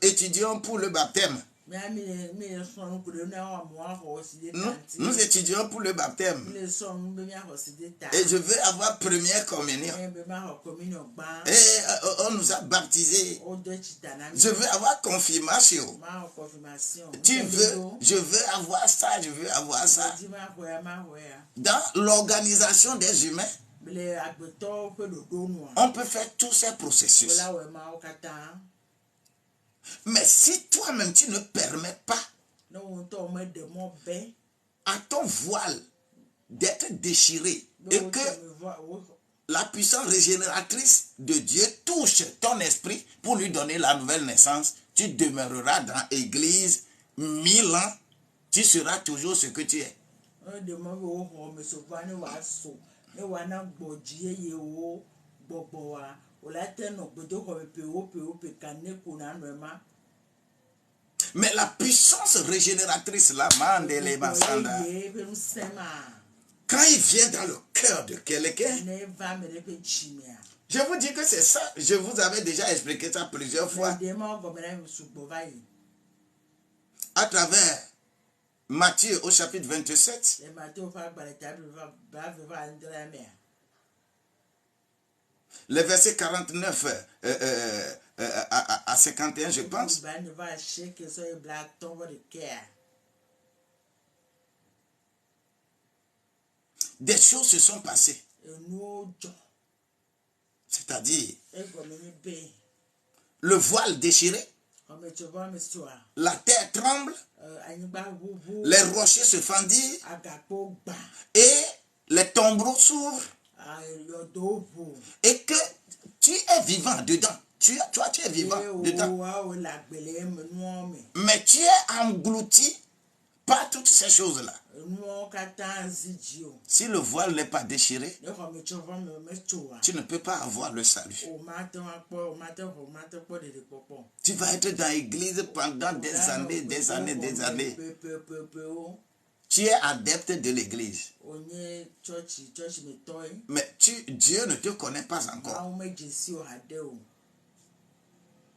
étudions pour le baptême. Nous étudions pour le baptême. Et je veux avoir première communion. Et on nous a baptisés. Je veux avoir confirmation. Je veux avoir ça, je veux avoir ça. Dans l'organisation des humains, on peut faire tous ces processus. Mais si toi-même tu ne permets pas à ton voile d'être déchiré et que la puissance régénératrice de Dieu touche ton esprit pour lui donner la nouvelle naissance, tu demeureras dans l'église 1000 ans, tu seras toujours ce que tu es. Mais la puissance régénératrice, là, quand il vient dans le cœur de quelqu'un, je vous dis que c'est ça. Je vous avais déjà expliqué ça plusieurs fois à travers Matthieu au chapitre 27. Le verset 49 à 51, je pense. Des choses se sont passées. C'est-à-dire, le voile déchiré, la terre tremble, les rochers se fendirent et les tombeaux s'ouvrent. Et que tu es vivant dedans. Toi, tu es vivant dedans. Mais tu es englouti par toutes ces choses-là. Si le voile n'est pas déchiré, tu ne peux pas avoir le salut. Tu vas être dans l'église pendant des années, des années, des années. Tu es adepte de l'église. Mais Dieu ne te connaît pas encore.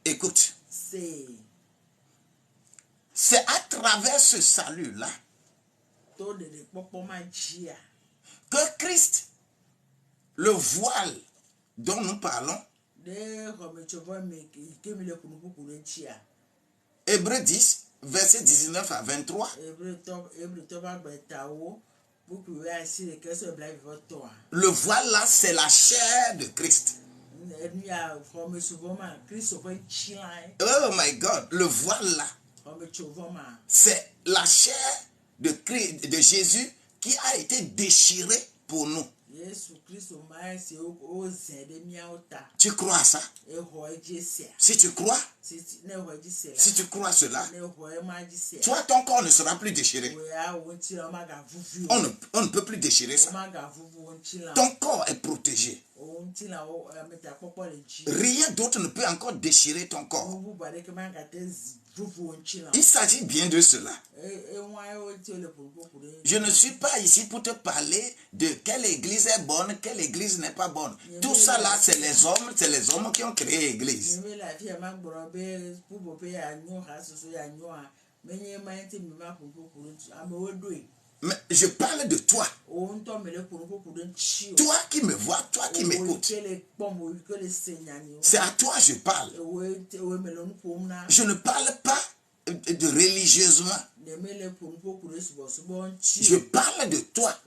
Écoute. C'est à travers ce salut-là que Christ, le voile dont nous parlons, Hébreux 10, versets 19 à 23. Le voilà, c'est la chair de Christ. Oh my God, le voilà, c'est la chair de Jésus qui a été déchirée pour nous. Tu crois à ça? Si tu crois cela, toi, ton corps ne sera plus déchiré. On ne peut plus déchirer ça. Ton corps est protégé. Rien d'autre ne peut encore déchirer ton corps. Il s'agit bien de cela. Je ne suis pas ici pour te parler de quelle église est bonne, quelle église n'est pas bonne. Tout ça là, c'est les hommes qui ont créé l'église. Mais je parle de toi. Toi qui me vois, toi qui m'écoutes. C'est à toi que je parle. Je ne parle pas de religieusement. Je parle de toi.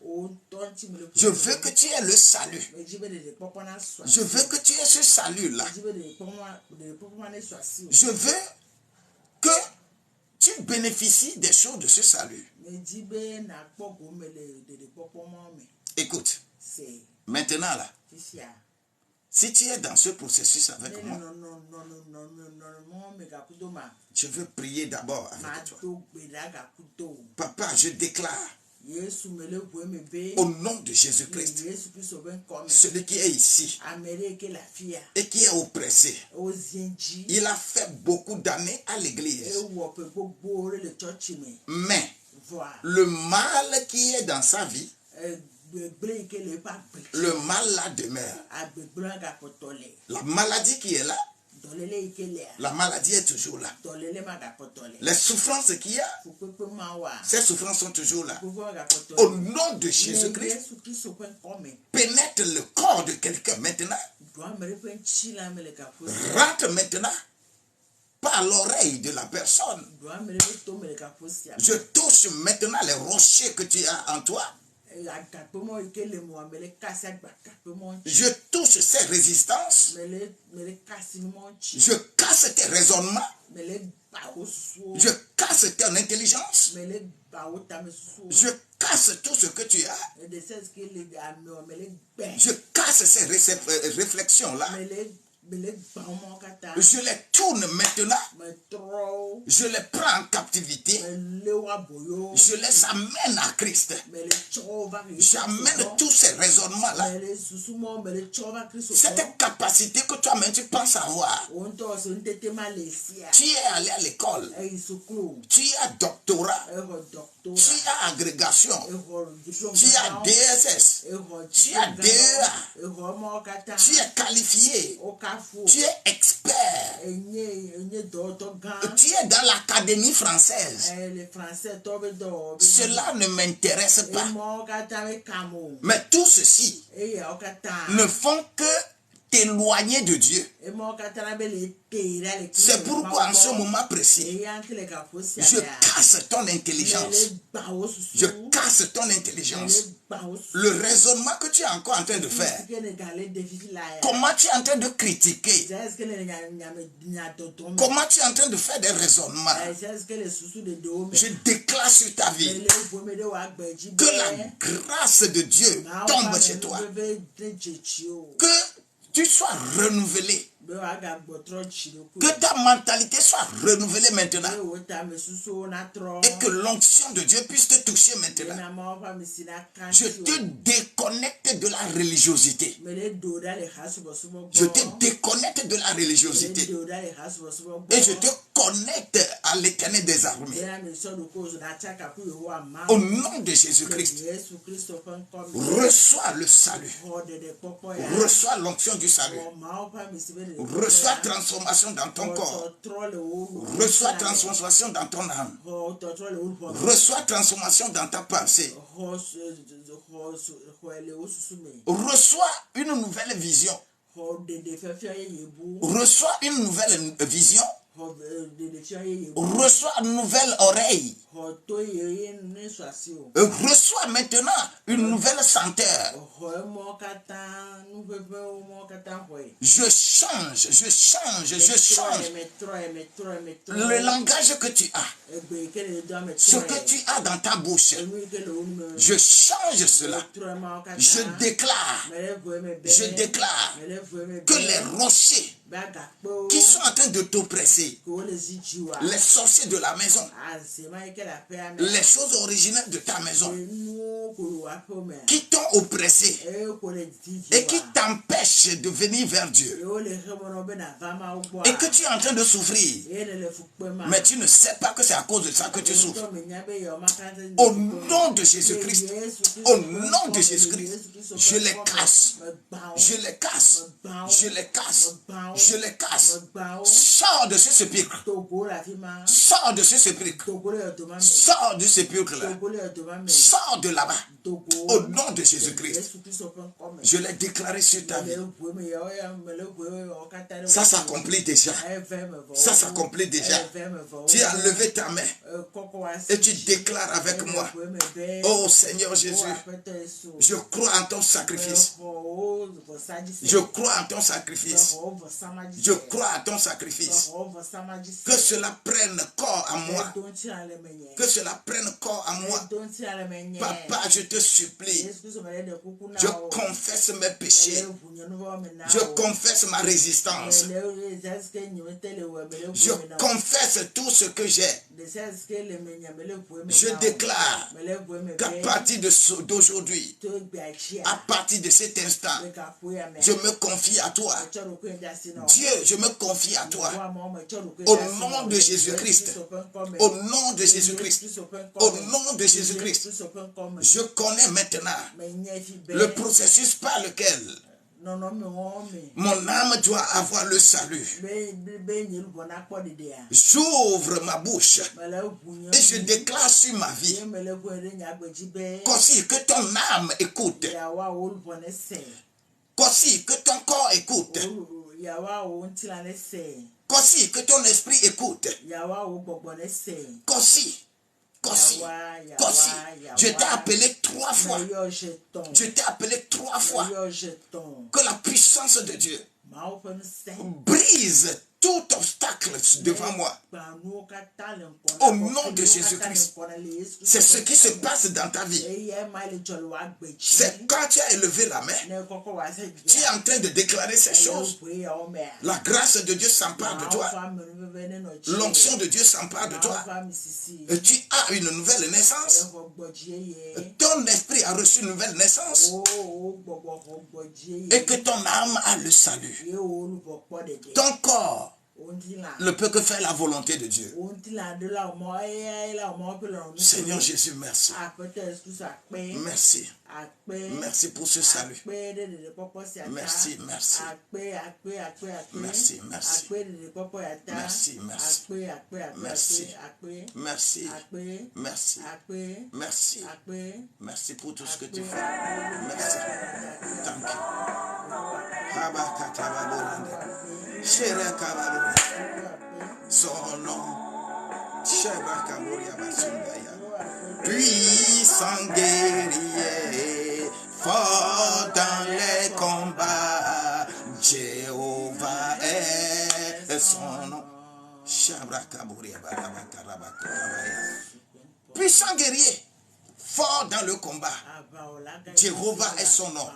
Je veux que tu aies le salut. Je veux que tu aies ce salut-là. Je veux que tu bénéficies des choses de ce salut. Écoute, maintenant là, si tu es dans ce processus avec moi, je veux prier d'abord avec toi. Papa, je déclare au nom de Jésus-Christ, celui qui est ici et qui est oppressé, il a fait beaucoup d'années à l'église, mais le mal qui est dans sa vie, le mal là demeure. La maladie qui est là, la maladie est toujours là. Les souffrances qu'il y a, ces souffrances sont toujours là. Au nom de Jésus-Christ, pénètre le corps de quelqu'un maintenant. Rentre maintenant par l'oreille de la personne. Je touche maintenant les rochers que tu as en toi. Je touche ces résistances. Je casse tes raisonnements. Je casse ton intelligence. Je casse tout ce que tu as. Je casse ces réflexions-là. Je les tourne maintenant. Je les prends en captivité. Je les amène à Christ. J'amène tous ces raisonnements-là. Cette capacité que toi-même tu penses avoir. Tu es allé à l'école. Tu as doctorat. Tu as agrégation. Tu as DSS. Tu as DEA. Tu es qualifié. Tu es expert. Tu es dans l'académie française. Cela ne m'intéresse pas. Mais tout ceci ne font que t'éloigner de Dieu. C'est pourquoi en ce moment précis, je casse ton intelligence. Je casse ton intelligence. Le raisonnement que tu es encore en train de faire. Comment tu es en train de critiquer. Comment tu es en train de faire des raisonnements. Je déclare sur ta vie que la grâce de Dieu tombe chez toi. Que tu sois renouvelé. Que ta mentalité soit renouvelée maintenant. Et que l'onction de Dieu puisse te toucher maintenant. Je te déconnecte de la religiosité. Je te déconnecte de la religiosité. Et je te connecte à l'Éternel des armées. Au nom de Jésus-Christ, reçois le salut. Reçois l'onction du salut. Reçois transformation dans ton corps. Reçois transformation dans ton âme. Reçois transformation dans ta pensée. Reçois une nouvelle vision. Reçois une nouvelle vision Reçois une nouvelle oreille. Reçois maintenant une nouvelle senteur. Je change. Le langage que tu as, ce que tu as dans ta bouche, je change cela. Je déclare que les rochers qui sont en train de t'oppresser, les sorciers de la maison, les choses originelles de ta maison, qui t'ont oppressé et qui t'empêchent de venir vers Dieu, et que tu es en train de souffrir, mais tu ne sais pas que c'est à cause de ça que tu souffres. Au nom de Jésus-Christ, au nom de Jésus-Christ, je les casse, je les casse, je les casse, je les casse. Sors de ce sépulcre. Sors de ce sépulcre. Sors du sépulcre là. Sors de là-bas. Au nom de Jésus-Christ. Je l'ai déclaré sur ta vie. Ça s'accomplit déjà. Ça s'accomplit déjà. Tu as levé ta main et tu déclares avec moi: oh Seigneur Jésus, je crois en ton sacrifice. Je crois en ton sacrifice. Je crois à ton sacrifice. Que cela prenne corps à moi. Que cela prenne corps à moi. Papa, je te supplie. Je confesse mes péchés. Je confesse ma résistance. Je confesse tout ce que j'ai. Je déclare qu'à partir d'aujourd'hui, à partir de cet instant, je me confie à toi. Dieu, je me confie à toi. Au nom de Jésus-Christ. Au nom de Jésus-Christ. Au nom de Jésus-Christ. Je connais maintenant le processus par lequel mon âme doit avoir le salut. J'ouvre ma bouche et je déclare sur ma vie qu'aussi que ton âme écoute, qu'aussi que ton corps écoute, qu'aussi que ton esprit écoute, qu'aussi. Je t'ai appelé 3 fois. Je t'ai appelé 3 fois. Que la puissance de Dieu brise tout obstacle devant moi. Au nom de Jésus-Christ. C'est ce qui se passe dans ta vie. C'est quand tu as élevé la main, tu es en train de déclarer ces choses. La grâce de Dieu s'empare de toi. L'onction de Dieu s'empare de toi. Et tu as une nouvelle naissance. Ton esprit a reçu une nouvelle naissance. Et que ton âme a le salut. Ton corps ne peut que faire la volonté de Dieu. Seigneur Jésus, merci. Merci. Merci pour ce salut. Merci, merci. Merci, merci. Merci, merci. Merci. Merci. Merci. Merci. Merci pour tout ce que tu fais. Merci. Thank you. Son nom, puissant guerrier, fort dans les combats, Jéhovah est son nom. Puissant guerrier, fort dans le combat, Jéhovah est son nom.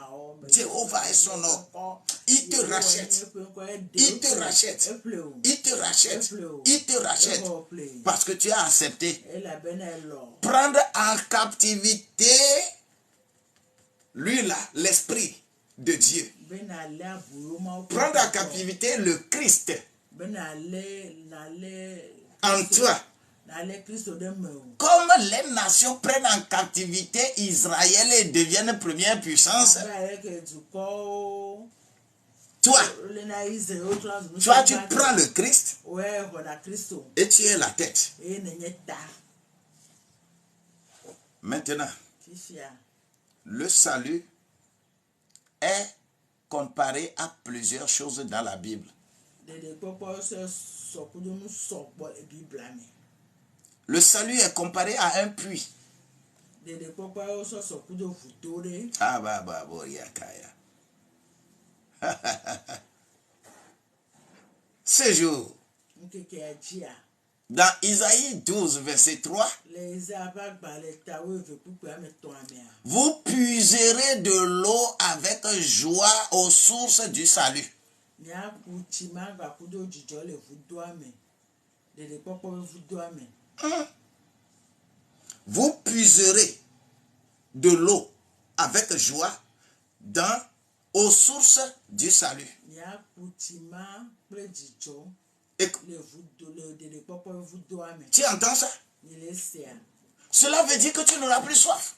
Jéhovah est son nom. Il te rachète. Il te rachète. Il te rachète. Il te rachète. Parce que tu as accepté. Prendre en captivité, lui là, l'esprit de Dieu. Prendre en captivité le Christ en toi. Comme les nations prennent en captivité Israël et deviennent première puissance, toi, tu prends le Christ et tu es la tête. Maintenant, le salut est comparé à plusieurs choses dans la Bible. Le salut est comparé à un puits. Ah bah, yakaya. Ce jour, dans Isaïe 12, verset 3, vous puiserez de l'eau avec joie aux sources du salut. Vous puiserez de l'eau avec joie aux sources du salut. Et tu entends ça? Cela veut dire que tu n'auras plus soif.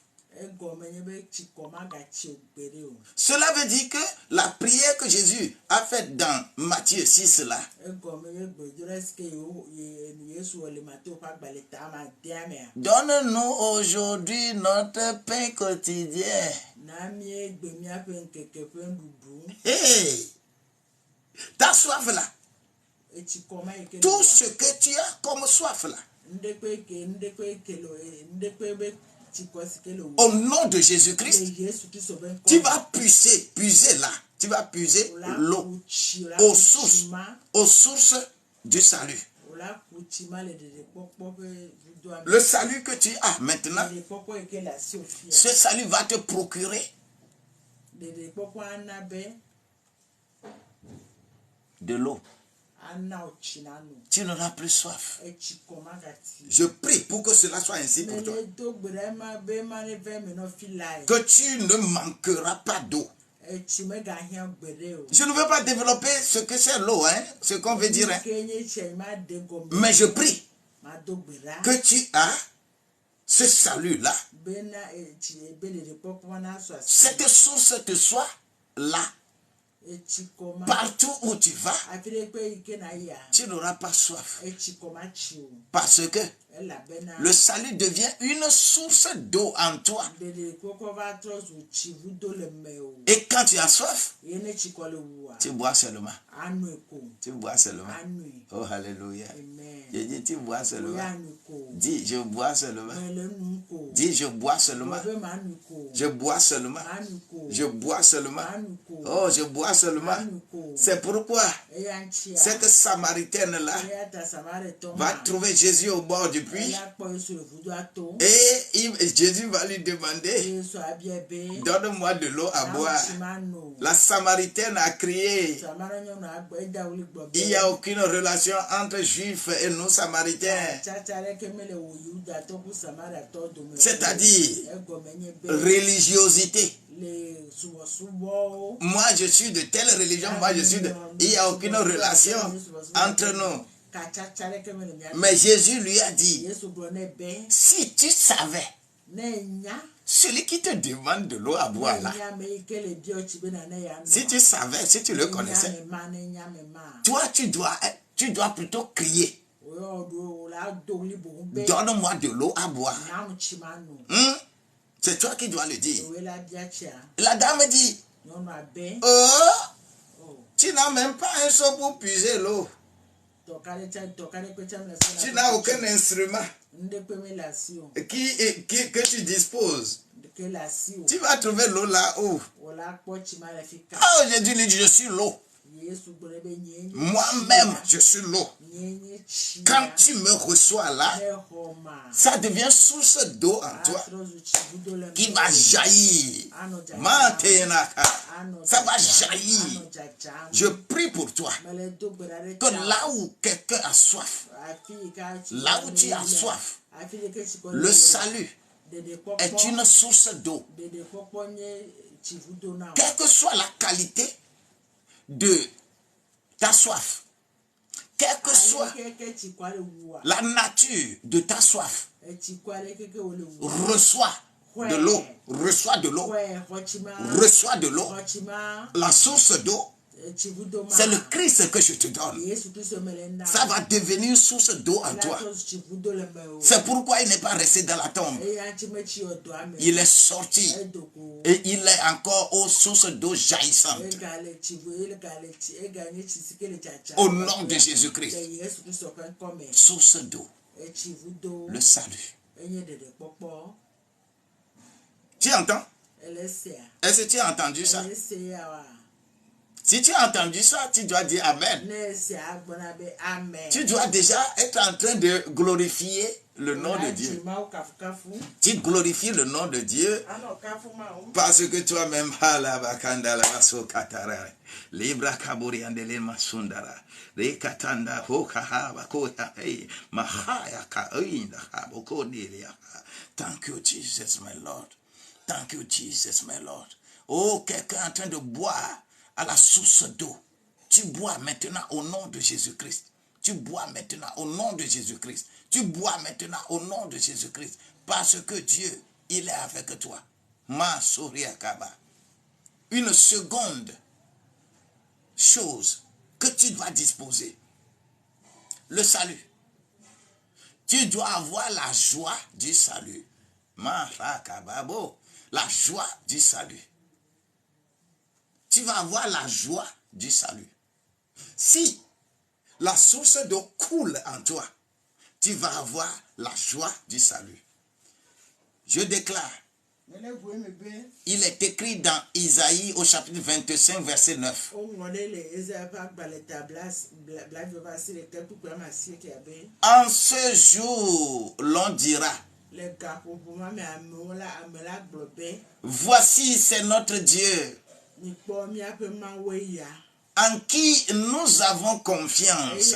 Cela veut dire que la prière que Jésus a faite dans Matthieu 6 là, donne-nous aujourd'hui notre pain quotidien. Hey, ta soif là, tout ce que tu as comme soif là, au nom de Jésus-Christ, tu vas puiser là. Tu vas puiser l'eau aux sources du salut. Le salut que tu as maintenant, ce salut va te procurer de l'eau. Tu n'auras plus soif. Je prie pour que cela soit ainsi pour toi. Que tu ne manqueras pas d'eau. Je ne veux pas développer ce que c'est l'eau, hein, ce qu'on veut dire. Hein. Mais je prie que tu as ce salut-là. Cette source te soit là. Partout où tu vas, tu n'auras pas soif. Parce que le salut devient une source d'eau en toi. Et quand tu as soif, tu bois seulement. Tu bois seulement. Oh, alléluia. J'ai dit, tu bois seulement. Dis, je bois seulement. Dis, je bois seulement. Je bois seulement. Je bois seulement. Oh, je bois seulement. C'est pourquoi cette Samaritaine-là va trouver Jésus au bord du puits. Et Jésus va lui demander, donne-moi de l'eau à boire. La Samaritaine a crié, il n'y a aucune relation entre Juifs et nous Samaritains. C'est-à-dire religiosité. Moi je suis de telle religion, moi je suis de... Il n'y a aucune relation entre nous. Mais Jésus lui a dit, si tu savais, celui qui te demande de l'eau à boire là, si tu savais, si tu le connaissais, toi tu dois plutôt crier, donne-moi de l'eau à boire. C'est toi qui dois le dire. La dame dit, tu n'as même pas un seau pour puiser l'eau. Tu n'as aucun instrument que tu disposes. Tu vas trouver l'eau là-haut. Oh, Jésus dit, je suis l'eau. Moi-même, je suis l'eau. Quand tu me reçois là, ça devient source d'eau en toi qui va jaillir. Ça va jaillir. Je prie pour toi que là où quelqu'un a soif, là où tu as soif, le salut est une source d'eau. Quelle que soit la qualité de ta soif, quelle que soit la nature de ta soif, reçois de l'eau, reçois de l'eau, reçois de l'eau. La source d'eau C'est le Christ que je te donne. Ça va devenir source d'eau en toi. C'est pourquoi il n'est pas resté dans la tombe. Il est sorti. Et il est encore aux sources d'eau jaillissantes. Au nom de Jésus-Christ. Source d'eau. Le salut. Tu entends? Est-ce que tu as entendu ça? Si tu as entendu ça, tu dois dire Amen. Tu dois déjà être en train de glorifier le nom de Dieu. Tu glorifies le nom de Dieu parce que toi-même, thank you, Jesus, my Lord. Thank you, Jesus, my Lord. Oh, quelqu'un est en train de boire à la source d'eau. Tu bois maintenant au nom de Jésus-Christ. Tu bois maintenant au nom de Jésus-Christ. Tu bois maintenant au nom de Jésus-Christ. Parce que Dieu, il est avec toi. Ma Soriakaba. Une seconde chose que tu dois disposer. Le salut. Tu dois avoir la joie du salut. Ma Rakababo. La joie du salut. Tu vas avoir la joie du salut. Si la source d'eau coule en toi, tu vas avoir la joie du salut. Je déclare, il est écrit dans Isaïe au chapitre 25, verset 9. En ce jour, l'on dira, voici c'est notre Dieu, en qui nous avons confiance.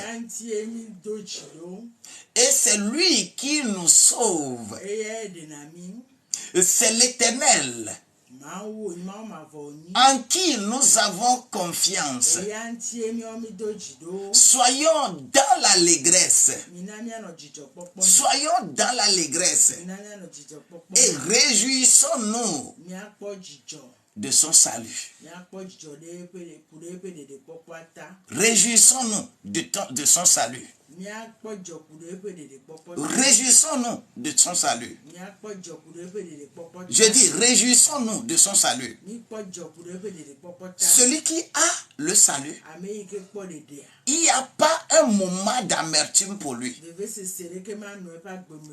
Et c'est lui qui nous sauve. C'est l'Éternel en qui nous avons confiance. Soyons dans l'allégresse. Soyons dans l'allégresse. Et réjouissons-nous de son salut. Réjouissons-nous de son salut. Réjouissons-nous de son salut. Je dis, réjouissons-nous de son salut. Celui qui a le salut, il n'y a pas un moment d'amertume pour lui.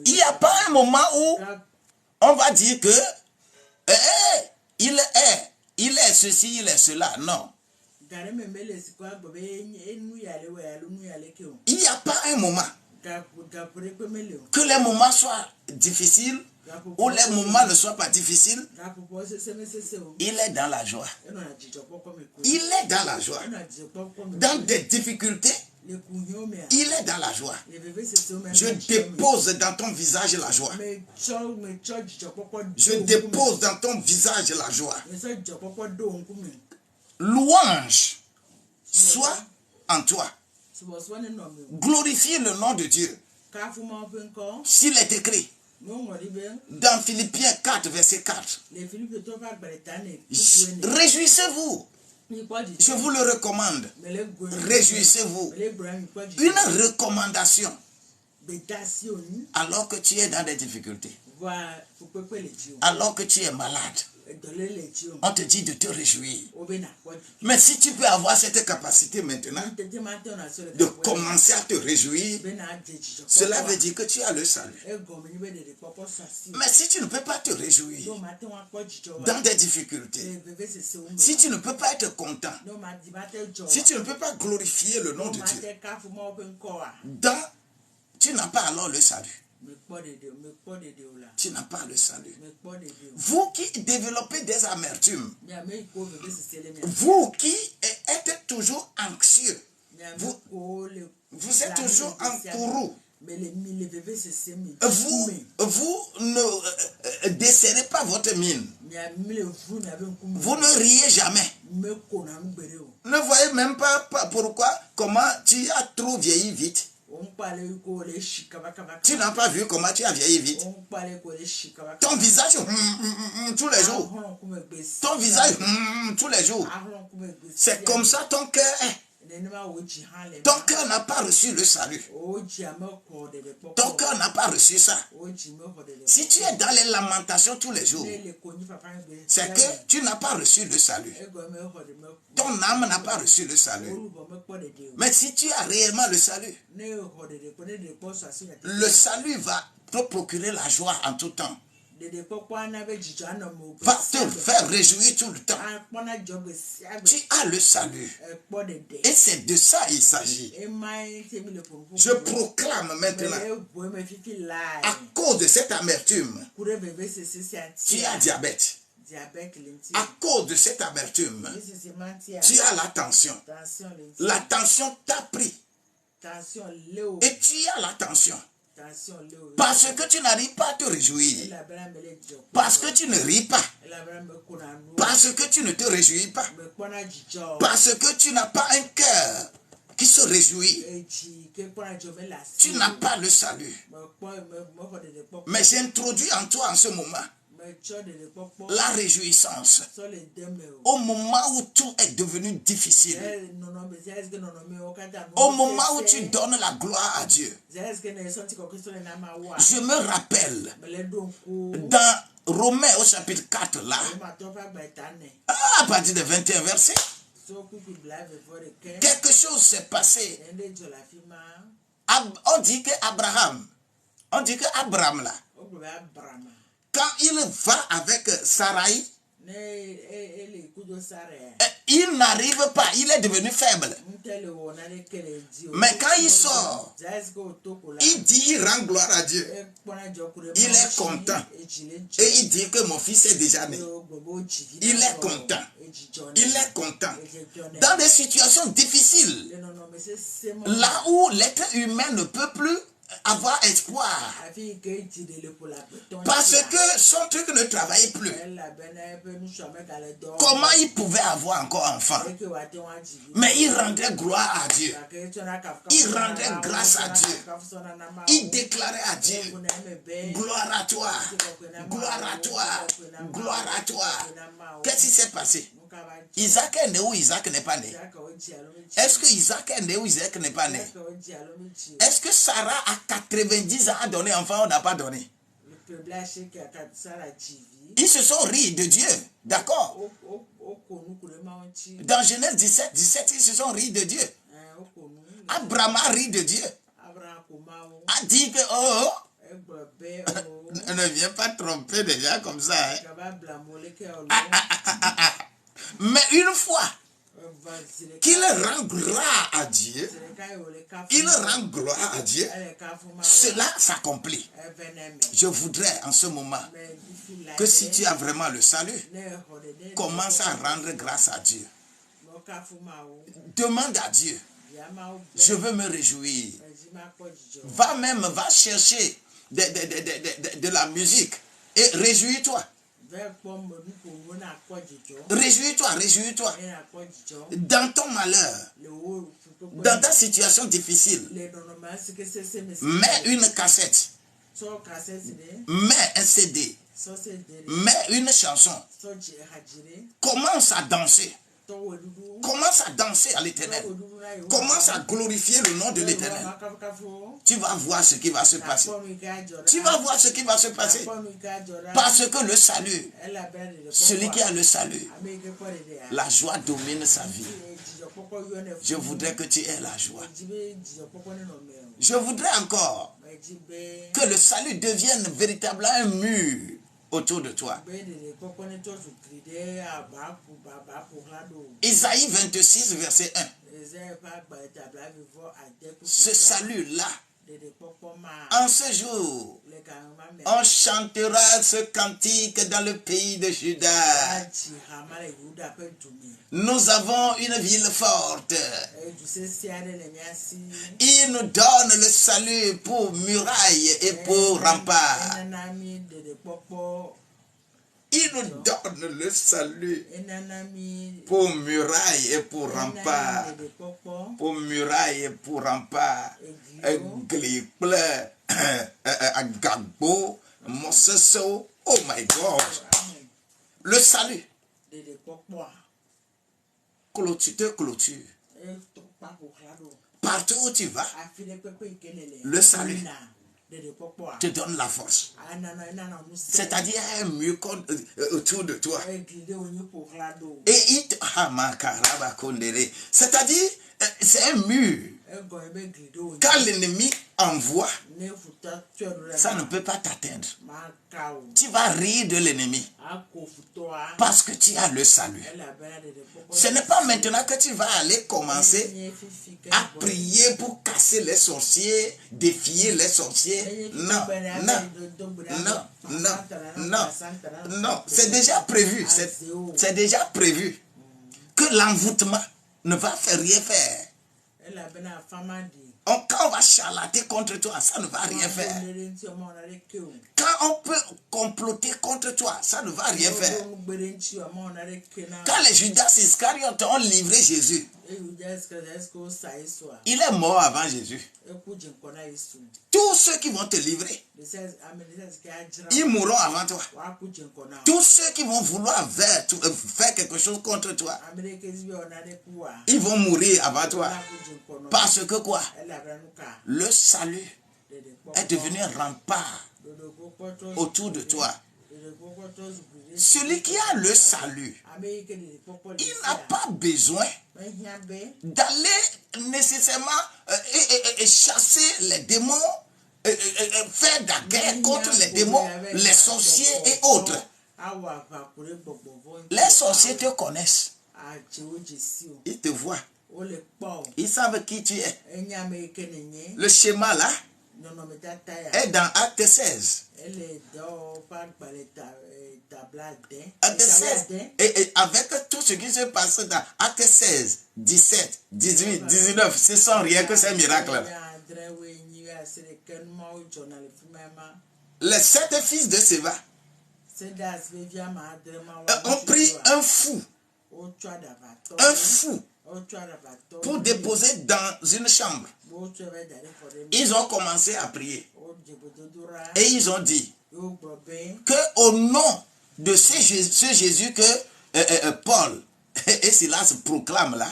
Il n'y a pas un moment où on va dire que il est ceci, il est cela. Non. Il n'y a pas un moment que les moments soient difficiles ou les moments ne soient pas difficiles. Il est dans la joie. Il est dans la joie. Dans des difficultés, il est dans la joie. Je dépose dans ton visage la joie. Je dépose dans ton visage la joie. Louange soit en toi. Glorifiez le nom de Dieu. S'il est écrit dans Philippiens 4, verset 4. Réjouissez-vous. Je vous le recommande. Réjouissez-vous. Une recommandation. Alors que tu es dans des difficultés. Alors que tu es malade. On te dit de te réjouir. Mais si tu peux avoir cette capacité maintenant de commencer à te réjouir, cela veut dire que tu as le salut. Mais si tu ne peux pas te réjouir dans des difficultés, si tu ne peux pas être content, si tu ne peux pas glorifier le nom de Dieu, tu n'as pas alors le salut. Tu n'as pas le salut. Vous qui développez des amertumes, vous qui êtes toujours anxieux, vous êtes toujours en courroux, vous ne desserrez pas votre mine. Vous ne riez jamais. Ne voyez même pas pourquoi, comment tu as trop vieilli vite. Tu n'as pas vu comment tu as vieilli vite. Ton visage tous les jours. Ton visage tous les jours. C'est comme ça ton cœur est. Ton cœur n'a pas reçu le salut. Ton cœur n'a pas reçu ça. Si tu es dans les lamentations tous les jours, c'est que tu n'as pas reçu le salut. Ton âme n'a pas reçu le salut. Mais si tu as réellement le salut va te procurer la joie en tout temps. Va te faire réjouir tout le temps. Tu as le salut. Et c'est de ça il s'agit. Je proclame maintenant, à cause de cette amertume, tu as diabète. À cause de cette amertume, tu as la tension. La tension t'a pris. Et tu as la tension. Parce que tu n'arrives pas à te réjouir. Parce que tu ne ris pas. Parce que tu ne te réjouis pas. Parce que tu n'as pas un cœur qui se réjouit. Tu n'as pas le salut. Mais j'introduis en toi en ce moment la réjouissance. Au moment où tout est devenu difficile. Au moment où tu donnes la gloire à Dieu. Je me rappelle dans Romains au chapitre 4 là, à partir du 21 verset, quelque chose s'est passé. On dit que Abraham là, quand il va avec Sarai, il n'arrive pas, il est devenu faible. Mais quand il sort, il rend gloire à Dieu. Il est content. Et il dit que mon fils est déjà né. Il est content. Il est content. Dans des situations difficiles, là où l'être humain ne peut plus avoir espoir, parce que son truc ne travaillait plus. Comment il pouvait avoir encore enfant? Mais il rendait gloire à Dieu. Il rendait grâce à Dieu. Il déclarait à Dieu, gloire à toi, gloire à toi, gloire à toi. Qu'est-ce qui s'est passé? Isaac est né ou Isaac n'est pas né? Est-ce que Isaac est né ou Isaac n'est pas né? Est-ce que Sarah à 90 ans a donné enfant ou n'a pas donné? Ils se sont ris de Dieu, d'accord? Dans Genèse 17, ils se sont ris de Dieu. Abraham a ri de Dieu. A dit que ne viens pas tromper des gens comme ça. Mais une fois qu'il rend gloire à Dieu, cela s'accomplit. Je voudrais en ce moment que si tu as vraiment le salut, commence à rendre grâce à Dieu. Demande à Dieu, je veux me réjouir. Va chercher de la musique et réjouis-toi. Réjouis-toi. Dans ton malheur, dans ta situation difficile, mets une cassette, mets un CD, mets une chanson. Commence à danser. Commence à danser à l'Éternel. Commence à glorifier le nom de l'Éternel. Tu vas voir ce qui va se passer. Tu vas voir ce qui va se passer. Parce que le salut, celui qui a le salut, la joie domine sa vie. Je voudrais que tu aies la joie. Je voudrais encore que le salut devienne véritablement un mur autour de toi. Isaïe 26, verset 1. Ce salut-là, en ce jour, on chantera ce cantique dans le pays de Juda. Nous avons une ville forte. Il nous donne le salut pour muraille et pour rempart. Il nous donne le salut enanami pour muraille et pour rempart. de popo Pour muraille et pour rempart. Gliple, Agagbo, Moseso. Oh my God. Le salut. de popo Clôture, te clôture. e to pa ko claro Partout où tu vas, afile pepe ikelele le salut de popo te donne la force. enana nous C'est-à-dire un mur autour de toi. glide onye pour claro Et c'est-à-dire, c'est un mur. ego ebe glide onye Quand l'ennemi envoie, ne futa tuero ça ne peut pas t'atteindre. ma kao Tu vas rire de l'ennemi ako futoa parce que tu as le salut. ela bana de popo Ce n'est pas maintenant que tu vas aller commencer à prier pour casser les sorciers, défier les sorciers. Non, non. C'est déjà prévu. C'est déjà prévu que l'envoûtement ne va rien faire. ela bana fama di Quand on va charlater contre toi, ça ne va rien faire. Quand on peut comploter contre toi, ça ne va rien faire. Quand les Judas Iscariotes ont livré Jésus, il est mort avant Jésus. Tous ceux qui vont te livrer, ils mourront avant toi. Tous ceux qui vont vouloir faire quelque chose contre toi, ils vont mourir avant toi. Parce que quoi? Le salut est devenu un rempart autour de toi. Celui qui a le salut, il n'a pas besoin d'aller nécessairement et chasser les démons, faire la guerre contre les démons, les sorciers et autres. Les sorciers te connaissent. Ils te voient. Ils savent qui tu es. Le schéma là est dans Acte 16. Acte 16. Et avec tout ce qui se passe dans Acte 16, 17, 18, 19, ce sont rien que ces miracles. Les 7 fils de Séva ont pris un fou pour déposer dans une chambre. Ils ont commencé à prier et ils ont dit que au nom de ce Jésus que Paul et Silas proclament là,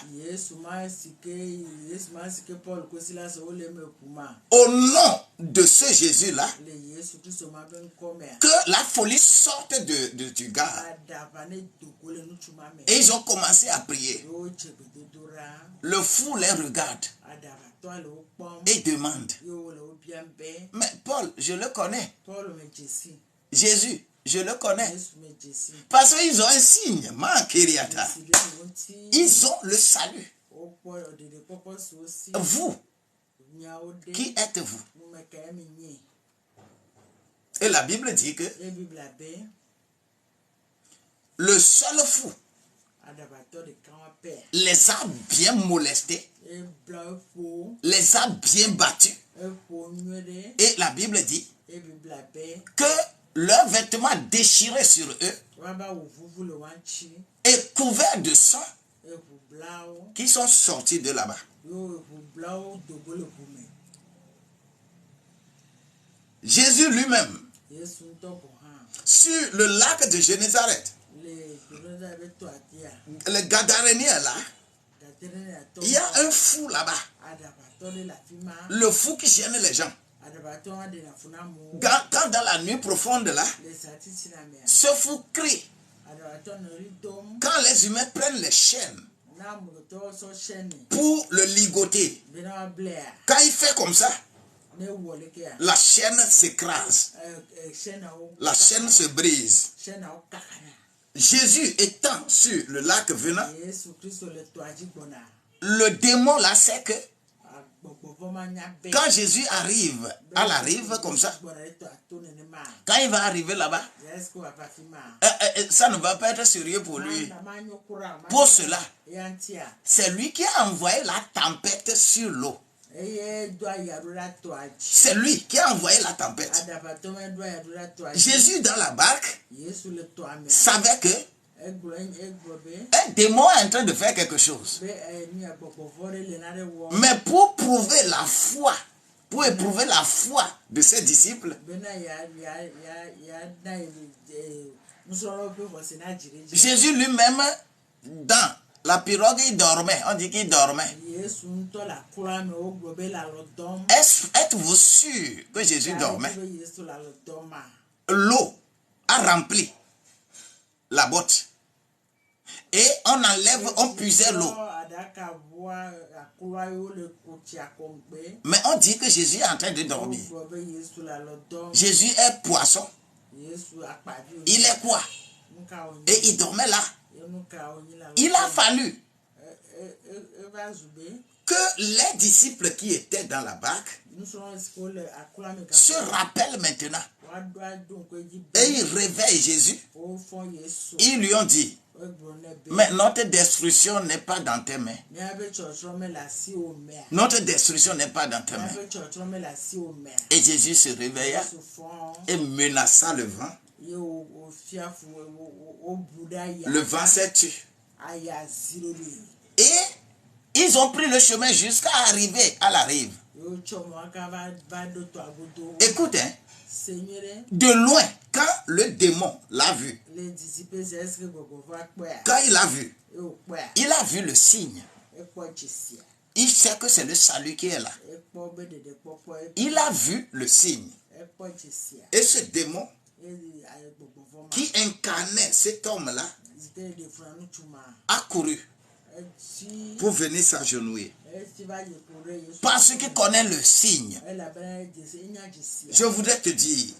au nom de ce Jésus là, que la folie sorte du gars. Et ils ont commencé à prier. Le fou les regarde et demande: mais Paul, je le connais. Jésus, je le connais. Parce qu'ils ont un signe. Ils ont le salut. Vous, qui êtes-vous? Et la Bible dit que le seul fou les a bien molestés, les a bien battus. Et la Bible dit que leurs vêtements déchirés sur eux et couverts de sang qui sont sortis de là-bas. Jésus lui-même, sur le lac de Génézareth, le Gadarénien là, il y a un fou là-bas. Le fou qui gêne les gens. Quand dans la nuit profonde là, ce fou crie. Quand les humains prennent les chaînes pour le ligoter, quand il fait comme ça, la chaîne s'écrase, la chaîne se brise. Jésus étant sur le lac venant, le démon là sait que quand Jésus arrive à la rive comme ça, quand il va arriver là-bas, ça ne va pas être sérieux pour lui. Pour cela, c'est lui qui a envoyé la tempête sur l'eau. C'est lui qui a envoyé la tempête. Jésus dans la barque savait que un démon est en train de faire quelque chose. Mais pour prouver la foi, pour éprouver la foi de ses disciples, Jésus lui-même, dans la pirogue, il dormait. On dit qu'il dormait. Êtes-vous sûr que Jésus dormait? L'eau a rempli la botte. Et on puisait l'eau. Mais on dit que Jésus est en train de dormir. Jésus est poisson. Il est quoi? Et il dormait là. Il a fallu que les disciples qui étaient dans la barque se rappellent maintenant. Et ils réveillent Jésus. Ils lui ont dit, mais notre destruction n'est pas dans tes mains. Notre destruction n'est pas dans tes mains. Et Jésus se réveilla et menaça le vent. Le vent s'est tué. Et ils ont pris le chemin jusqu'à arriver à la rive. Écoute, hein, de loin, quand le démon l'a vu, quand il l'a vu, il a vu le signe. Il sait que c'est le salut qui est là. Il a vu le signe. Et ce démon qui incarnait cet homme-là a couru pour venir s'agenouiller. Parce qu'il connaît le signe. Je voudrais te dire,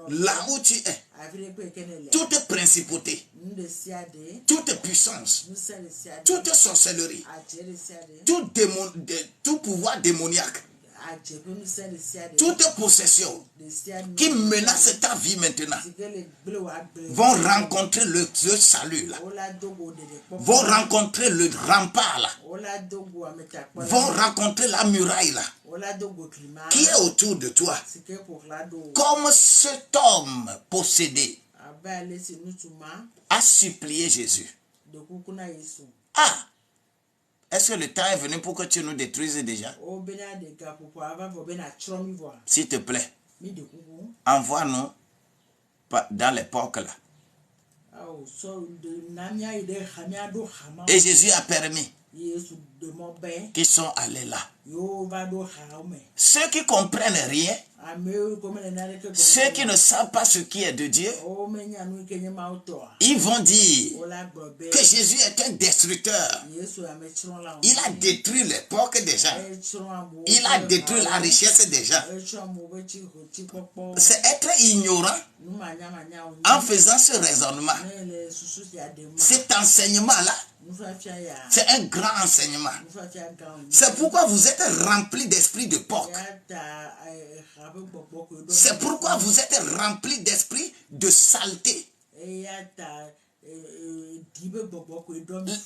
là où tu es, toute principauté, toute puissance, toute sorcellerie, tout pouvoir démoniaque, toute possession qui menace ta vie maintenant vont rencontrer le salut là, vont rencontrer le rempart là, vont rencontrer la muraille là qui est autour de toi. Comme cet homme possédé a supplié Jésus. Ah! Est-ce que le temps est venu pour que tu nous détruises déjà? S'il te plaît, envoie-nous dans les porcs là. Et Jésus a permis qu'ils sont allés là. Ceux qui comprennent rien, ceux qui ne savent pas ce qui est de Dieu, ils vont dire que Jésus est un destructeur. Il a détruit les porcs des gens. Il a détruit la richesse des gens. C'est être ignorant en faisant ce raisonnement. Cet enseignement-là, c'est un grand enseignement. C'est pourquoi vous êtes remplis d'esprit de porc. C'est pourquoi vous êtes remplis d'esprit de saleté.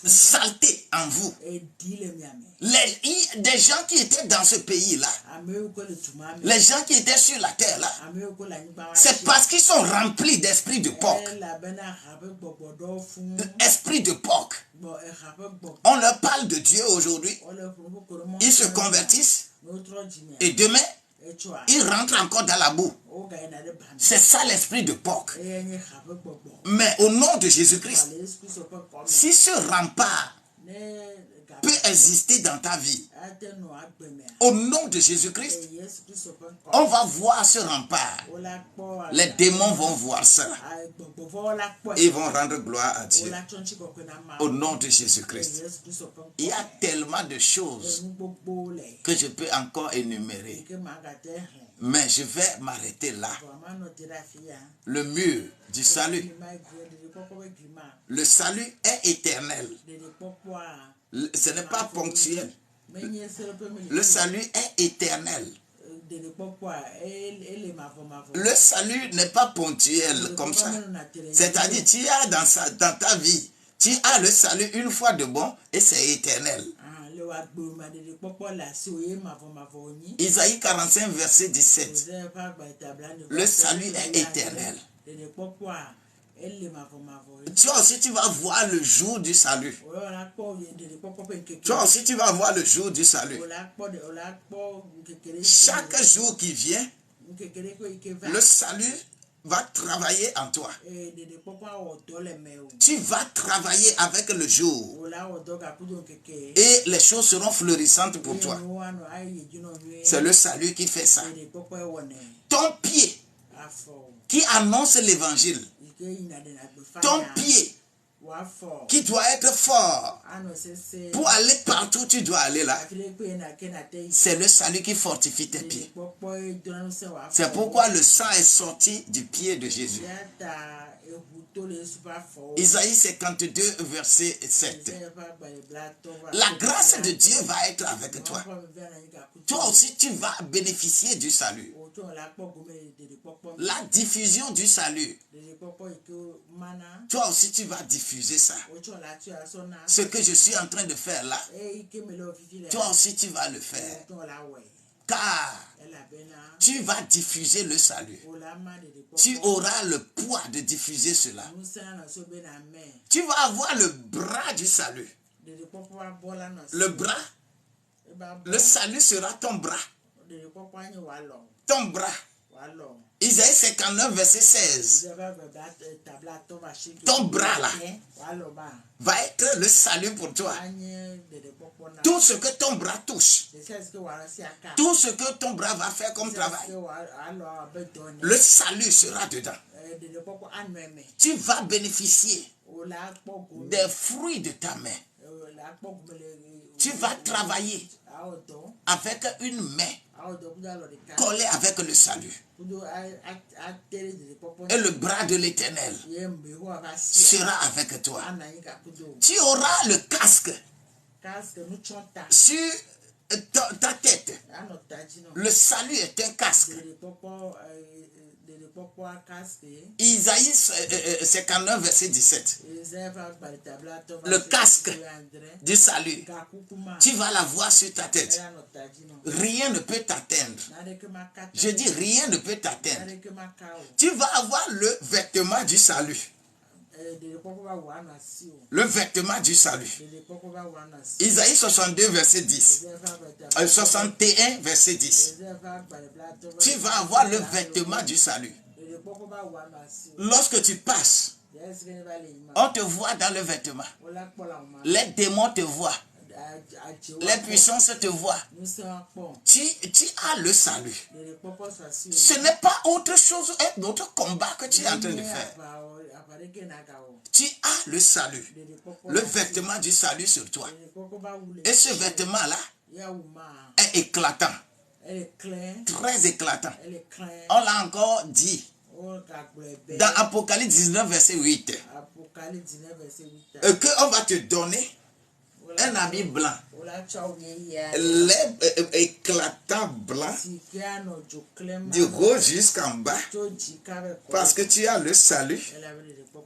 Saleté en vous. Des gens qui étaient dans ce pays-là, les gens qui étaient sur la terre là, c'est parce qu'ils sont remplis d'esprit de porc. Esprit de porc. On leur parle de Dieu aujourd'hui. Ils se convertissent. Et demain, ils rentrent encore dans la boue. C'est ça l'esprit de porc. Mais au nom de Jésus-Christ, si ce rempart peut exister dans ta vie, au nom de Jésus-Christ, on va voir ce rempart. Les démons vont voir ça. Ils vont rendre gloire à Dieu. Au nom de Jésus-Christ. Il y a tellement de choses que je peux encore énumérer. Mais je vais m'arrêter là. Le mur du salut. Le salut est éternel. Ce n'est pas ponctuel. Le salut est éternel. Le salut n'est pas ponctuel comme ça. C'est-à-dire, tu as dans ta vie, tu as le salut une fois de bon et c'est éternel. Isaïe 45, verset 17. Le salut est éternel. Toi aussi, tu vas voir le jour du salut. Toi aussi, tu vas voir le jour du salut. Chaque jour qui vient, le salut va travailler en toi. Tu vas travailler avec le jour. Et les choses seront florissantes pour toi. C'est le salut qui fait ça. Ton pied qui annonce l'évangile. Ton pied qui doit être fort. Pour aller partout, tu dois aller là. C'est le salut qui fortifie tes pieds. C'est pourquoi le sang est sorti du pied de Jésus. Isaïe 52, verset 7. La grâce de Dieu va être avec toi. Toi aussi, tu vas bénéficier du salut. La diffusion du salut. Toi aussi, tu vas diffuser ça. Ce que je suis en train de faire là, toi aussi, tu vas le faire. Car tu vas diffuser le salut. Tu auras le poids de diffuser cela. Tu vas avoir le bras du salut. Le bras, le salut sera ton bras. Ton bras. Isaïe 59, verset 16. Ton bras là va être le salut pour toi. Tout ce que ton bras touche, tout ce que ton bras va faire comme travail, le salut sera dedans. Tu vas bénéficier des fruits de ta main. Tu vas travailler avec une main collée avec le salut. Et le bras de l'Éternel sera avec toi. Tu auras le casque sur ta tête. Le salut est un casque. Isaïe 59, verset 17. Le casque du salut. Tu vas l'avoir sur ta tête. Rien ne peut t'atteindre. Je dis rien ne peut t'atteindre. Tu vas avoir le vêtement du salut. Le vêtement du salut. Isaïe 62, verset 10. 61, verset 10. Tu vas avoir le vêtement du salut. Lorsque tu passes, on te voit dans le vêtement. Les démons te voient. Les puissances te voient. Tu as le salut. Ce n'est pas autre chose, un autre combat que tu es en train de faire. Tu as le salut. Le vêtement du salut sur toi. Et ce vêtement-là est éclatant. Très éclatant. On l'a encore dit. Dans Apocalypse 19, verset 8. Qu'on va te donner un habit blanc. Éclatant blanc. Du haut jusqu'en bas. Parce que tu as le salut.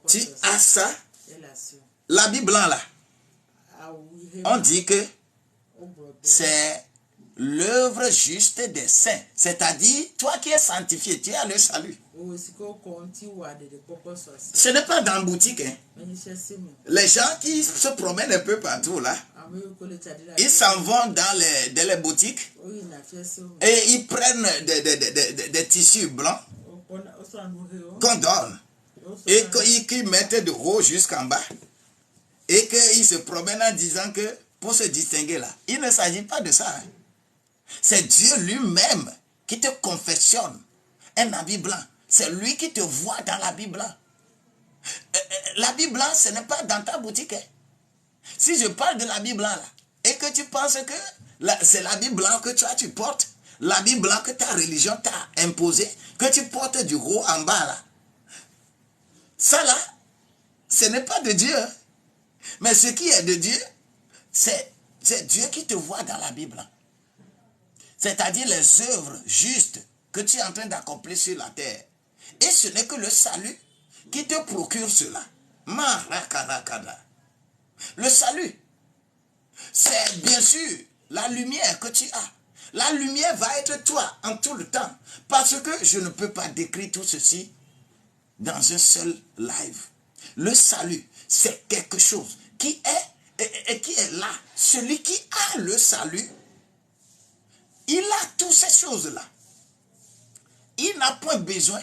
Tu as ça. L'habit blanc là. On dit que c'est l'œuvre juste des saints. C'est-à-dire, toi qui es sanctifié, tu as le salut. Ce n'est pas dans la boutique. Hein. Les gens qui se promènent un peu partout là, ils s'en vont dans les boutiques et ils prennent des tissus blancs qu'on donne et qu'ils mettent de haut jusqu'en bas et qu'ils se promènent en disant que pour se distinguer là, il ne s'agit pas de ça. Hein. C'est Dieu lui-même qui te confectionne un habit blanc. C'est lui qui te voit dans l'habit blanc. L'habit blanc, ce n'est pas dans ta boutique. Hein. Si je parle de l'habit blanc là, et que tu penses que c'est l'habit blanc que tu portes, l'habit blanc que ta religion t'a imposé, que tu portes du haut en bas là, ça là, ce n'est pas de Dieu. Hein. Mais ce qui est de Dieu, c'est Dieu qui te voit dans l'habit blanc. C'est-à-dire les œuvres justes que tu es en train d'accomplir sur la terre. Et ce n'est que le salut qui te procure cela. Le salut, c'est bien sûr sûr, la lumière que tu as, la lumière va être toi en tout le temps. Parce que je ne peux pas décrire tout ceci dans un seul live. Le salut, c'est quelque chose qui est là. Celui qui a le salut, il a toutes ces choses-là. Il n'a point besoin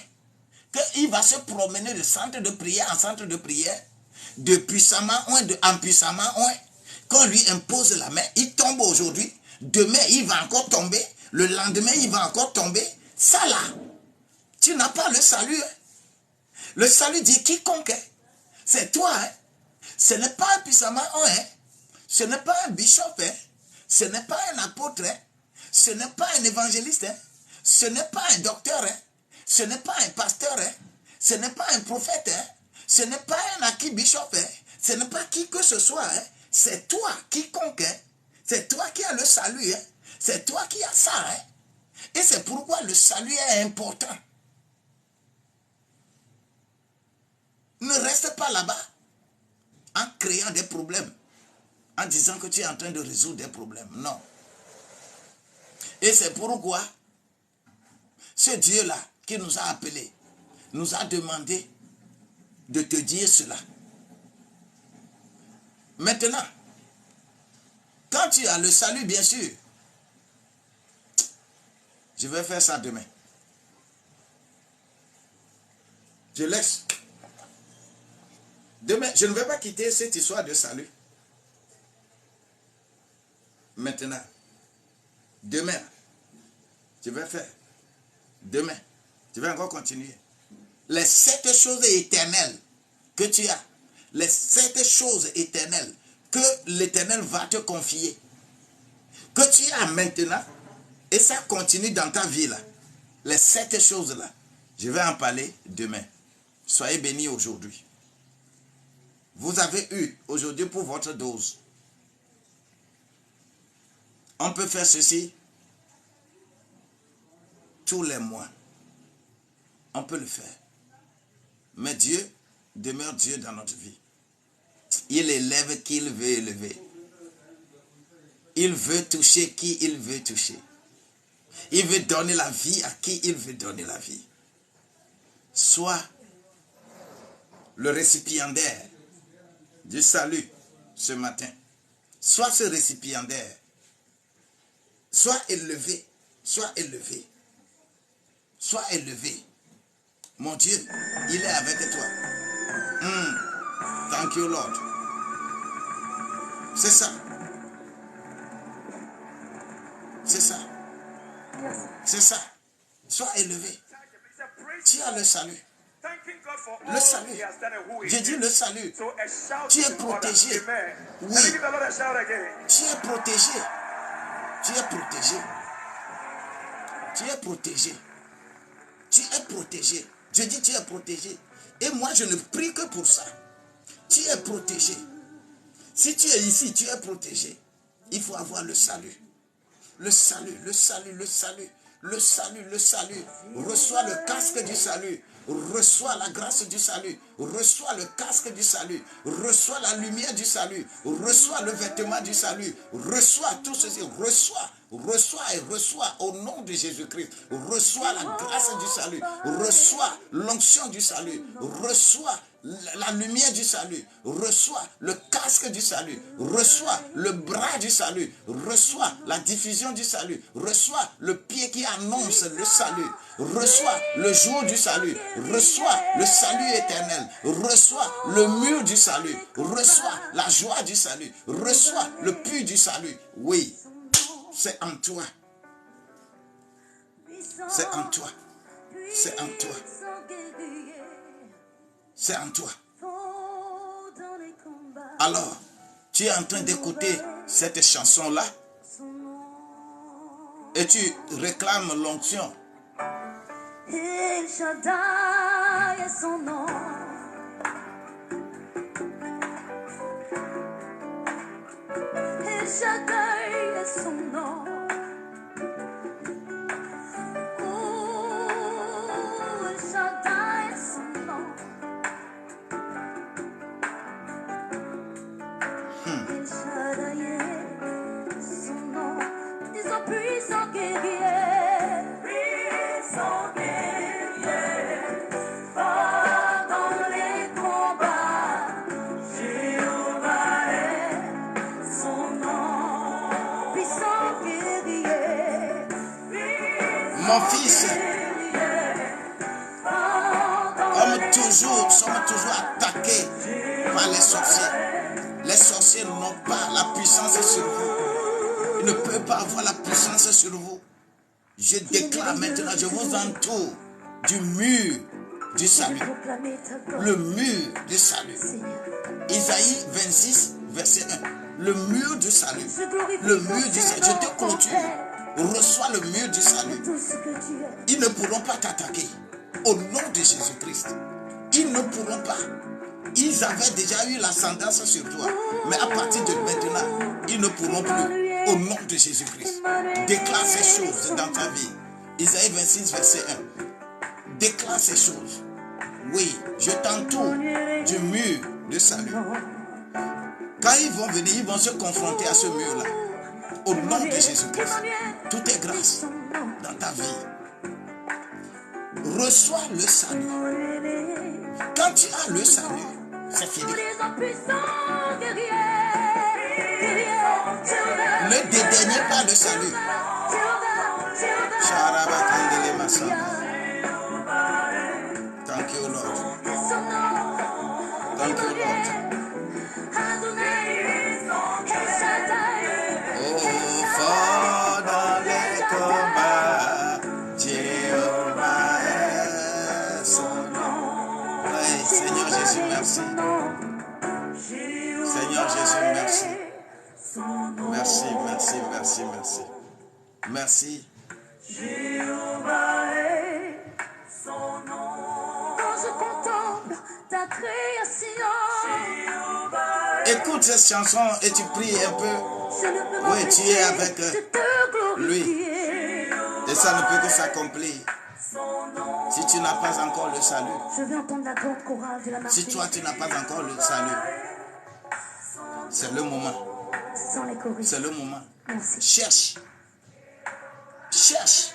qu'il va se promener de centre de prière en centre de prière, de puissamment en puissamment. Quand on lui impose la main, il tombe aujourd'hui, demain il va encore tomber, le lendemain il va encore tomber. Ça là, tu n'as pas le salut. Le salut dit quiconque, c'est toi. Ce n'est pas un puissamment, ce n'est pas un bishop, ce n'est pas un apôtre, ce n'est pas un évangéliste, ce n'est pas un docteur, ce n'est pas un pasteur, ce n'est pas un prophète, ce n'est pas un archibishop, ce n'est pas qui que ce soit, c'est toi, quiconque, c'est toi qui as le salut, c'est toi qui as ça. Et c'est pourquoi le salut est important. Ne reste pas là-bas en créant des problèmes, en disant que tu es en train de résoudre des problèmes. Non. Et c'est pourquoi ce Dieu-là qui nous a appelés, nous a demandé de te dire cela. Maintenant, quand tu as le salut, bien sûr, je vais faire ça demain. Je laisse. Demain, je ne vais pas quitter cette histoire de salut. Maintenant, demain, je vais faire. Demain, je vais encore continuer. Les 7 choses éternelles que tu as, les 7 choses éternelles que l'Éternel va te confier, que tu as maintenant, et ça continue dans ta vie là. Les 7 choses là, je vais en parler demain. Soyez bénis aujourd'hui. Vous avez eu aujourd'hui pour votre dose. On peut faire ceci tous les mois. On peut le faire. Mais Dieu demeure Dieu dans notre vie. Il élève qui il veut élever. Il veut toucher qui il veut toucher. Il veut donner la vie à qui il veut donner la vie. Sois le récipiendaire du salut ce matin. Sois ce récipiendaire. Sois élevé. Sois élevé. Sois élevé. Mon Dieu, il est avec toi. Thank you, Lord. C'est ça. C'est ça. C'est ça. Sois élevé. Tu as le salut. Le salut. J'ai dit le salut. Tu es protégé. Oui. Tu es protégé. Tu es protégé. Tu es protégé. Tu es protégé. Je dis tu es protégé. Et moi je ne prie que pour ça. Tu es protégé. Si tu es ici, tu es protégé. Il faut avoir le salut. Le salut, le salut, le salut. Le salut, le salut. Reçois le casque du salut. Reçois la grâce du salut. Reçois le casque du salut. Reçois la lumière du salut. Reçois le vêtement du salut. Reçois tout ceci. Reçois. Reçois et reçois au nom de Jésus-Christ. Reçois la grâce du salut. Reçois l'onction du salut. Reçois la lumière du salut. Reçois le casque du salut. Reçois le bras du salut. Reçois la diffusion du salut. Reçois le pied qui annonce le salut. Reçois le jour du salut. Reçois le salut éternel. Reçois le mur du salut. Reçois la joie du salut. Reçois le puits du salut. Oui, c'est en toi. C'est en toi. C'est en toi. C'est en toi. Alors, tu es en train d'écouter cette chanson-là et tu réclames l'onction. El Shaddai est son nom. El Shaddai est son nom. Oh, El Shaddai est son nom. El Shaddai est guerrier. Puissant guerrier, Fort dans les combats. Jéhovah est son nom. Puissant guerrier. Mon fils, comme toujours, sommes toujours attaqués par les sorciers. Les sorciers n'ont pas la puissance sur vous. Ils ne peuvent pas avoir la puissance sur vous. Je déclare maintenant, je vous entoure du mur du salut. Proclamer ta gloire, Le mur du salut. Seigneur. Isaïe 26, verset 1. Le mur du salut. Je glorifie Le ton mur du salut. Je te clôture. Reçois le mur du salut. tout ce que tu es. Ils ne pourront pas t'attaquer. Au nom de Jésus-Christ. Ils ne pourront pas. Ils avaient déjà eu l'ascendance sur toi. Mais à partir de maintenant, ils ne pourront plus. Au nom de Jésus-Christ. Déclare ces choses dans ta vie. Isaïe 26, verset 1. Déclare ces choses. Oui, je t'entoure du mur de salut. Quand ils vont venir, ils vont se confronter à ce mur-là. Au nom de Jésus-Christ. Tout est grâce dans ta vie. Reçois le salut. Quand tu as le salut, c'est fini. Tous les hommes puissants, guerriers, guerriers, Ne dédaignez pas le salut. Sharabakandele Masama. Thank you, Lord. Thank you, Lord. Oh, fort dans les combats, Jéhovah est son nom. Oui, Seigneur Jésus, merci. Seigneur Jésus, merci. Merci, merci, merci, merci. Merci. Jéhovah est son nom. Quand je contemple ta création, Écoute cette chanson et tu pries un peu. je ne peux Oui, tu es avec de te glorifier. et ça ne peut que s'accomplir. Si tu n'as pas encore le salut, Je veux entendre la grande chorale de la si Marseillaise toi tu n'as pas encore le salut, c'est le moment. sans les choristes. C'est le moment. Merci. Cherche. Cherche.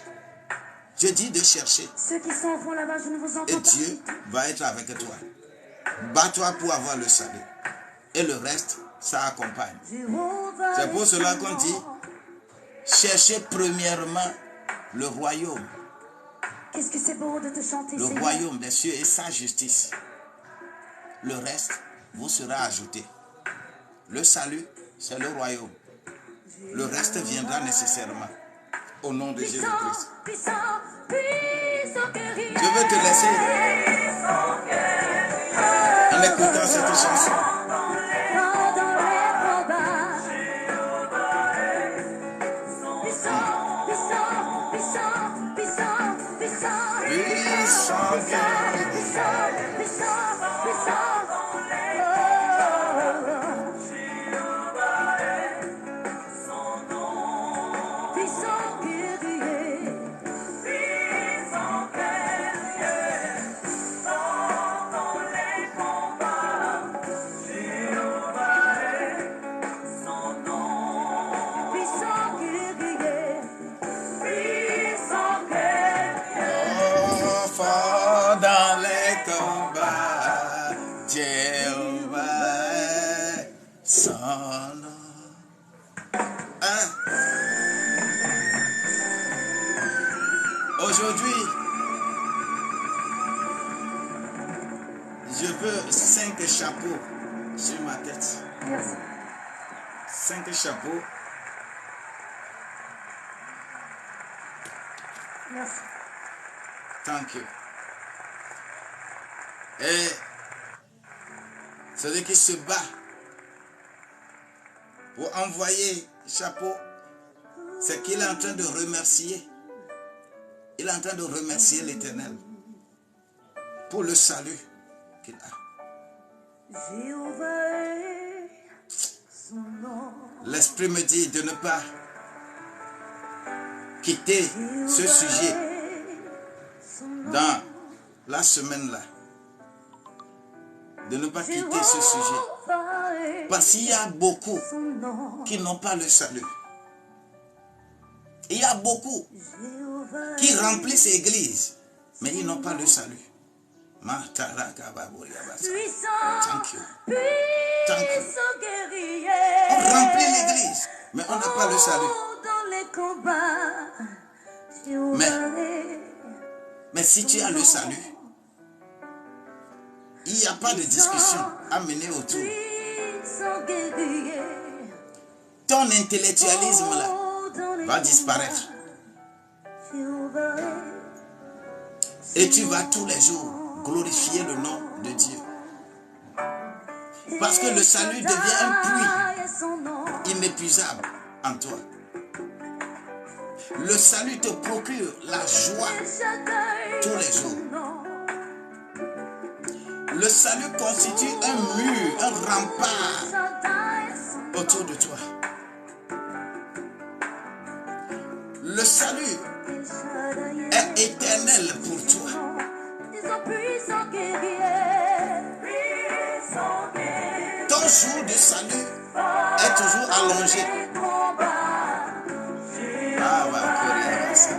Je dis de chercher. Ceux qui sont au fond là-bas, je ne vous entends Et pas. Dieu va être avec toi. Bats-toi pour avoir le salut. Et le reste, ça accompagne. Jéhovah C'est pour est cela son qu'on nom. dit, cherchez premièrement le royaume. Qu'est-ce que c'est beau de te chanter, Le Seigneur. royaume des cieux et sa justice. Le reste vous sera ajouté. Le salut, c'est le royaume. Le reste viendra nécessairement. Au nom de Puissant, Jésus-Christ. puissant, puissant guerrier. Je veux te laisser en écoutant cette chanson. Fort dans les combats. Puissant, puissant, puissant, puissant, puissant. Puissant guerrier. Puissant, puissant, puissant. Puissant guerrier. Puissant guerrier. Oh, fort dans les combats, Jéhovah est son nom. Hein? Aujourd'hui, je veux 5 chapeaux sur ma tête. Merci. 5 chapeaux. Merci. Thank you. Et celui qui se bat pour envoyer chapeau, c'est qu'il est en train de remercier. Il est en train de remercier l'Éternel pour le salut qu'il a. Jéhovah est son nom. L'Esprit me dit de ne pas quitter ce sujet dans la semaine-là. De ne pas quitter ce sujet. Parce qu'il y a beaucoup qui n'ont pas le salut. Il y a beaucoup Jéhovah qui remplissent l'église, mais ils n'ont pas le salut. puissant, Thank you. Thank you. puissant guerrier. On remplit l'église, mais on n'a pas le salut. Oh, dans les combats, Jéhovah est Mais si tu as le salut, il n'y a pas de discussion à mener autour. puissant guerrier. Ton intellectualisme là Oh, dans les va disparaître. combats, Jéhovah est Et tu vas tous les jours glorifier le nom de Dieu. Parce que le salut devient un puits inépuisable en toi. Le salut te procure la joie tous les jours. Le salut constitue un mur, un rempart autour de toi. Le salut est éternel pour toi. Ton jour de salut est toujours allongé. Ah, va courir ça.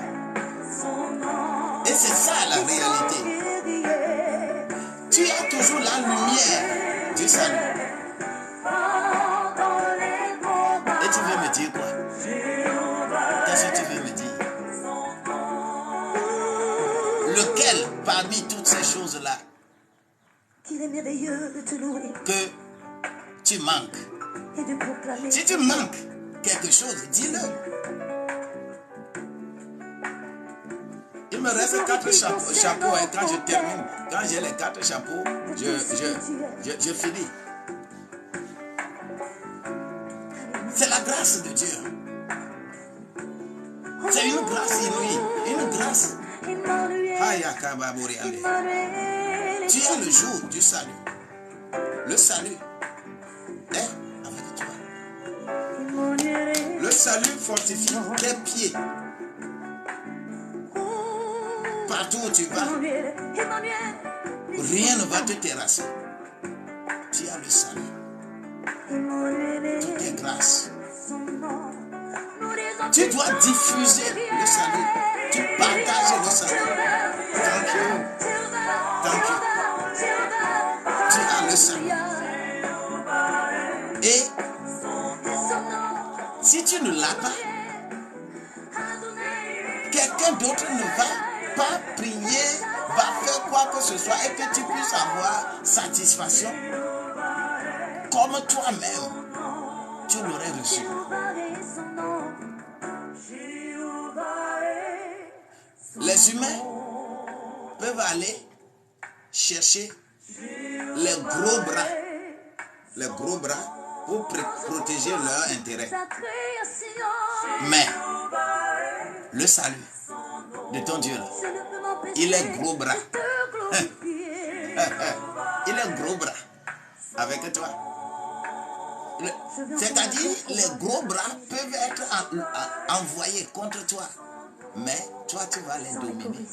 Et c'est ça la réalité. Tu as toujours la lumière du salut. Et tu veux me dire quoi? Qu'est-ce que tu veux me dire? Lequel parmi toutes ces choses-là Qu'il est merveilleux de te louer que tu manques? et de proclamer. Si tu manques quelque chose, dis-le. Il me reste 4 chapeaux et quand je termine, quand j'ai les 4 chapeaux, je finis. C'est la grâce de Dieu. C'est une grâce inouïe, une grâce. Tu as le jour du salut. Le salut est avec toi. Le salut fortifie tes pieds. Partout où tu vas, rien ne va te terrasser. Tu as le salut. Tout est grâce. Tu dois diffuser le salut. Tu partages le salut. Thank you. Thank you. Tu as le salut. Et si tu ne l'as pas, quelqu'un d'autre ne va pas prier, va faire quoi que ce soit et que tu puisses avoir satisfaction comme toi-même, tu l'aurais reçu. Les humains peuvent aller chercher les gros bras pour protéger leur intérêt. Mais le salut de ton Dieu, là, il est gros bras. Il est gros bras avec toi. C'est-à-dire, les gros bras peuvent être envoyés contre toi. Mais toi, tu vas les dominer.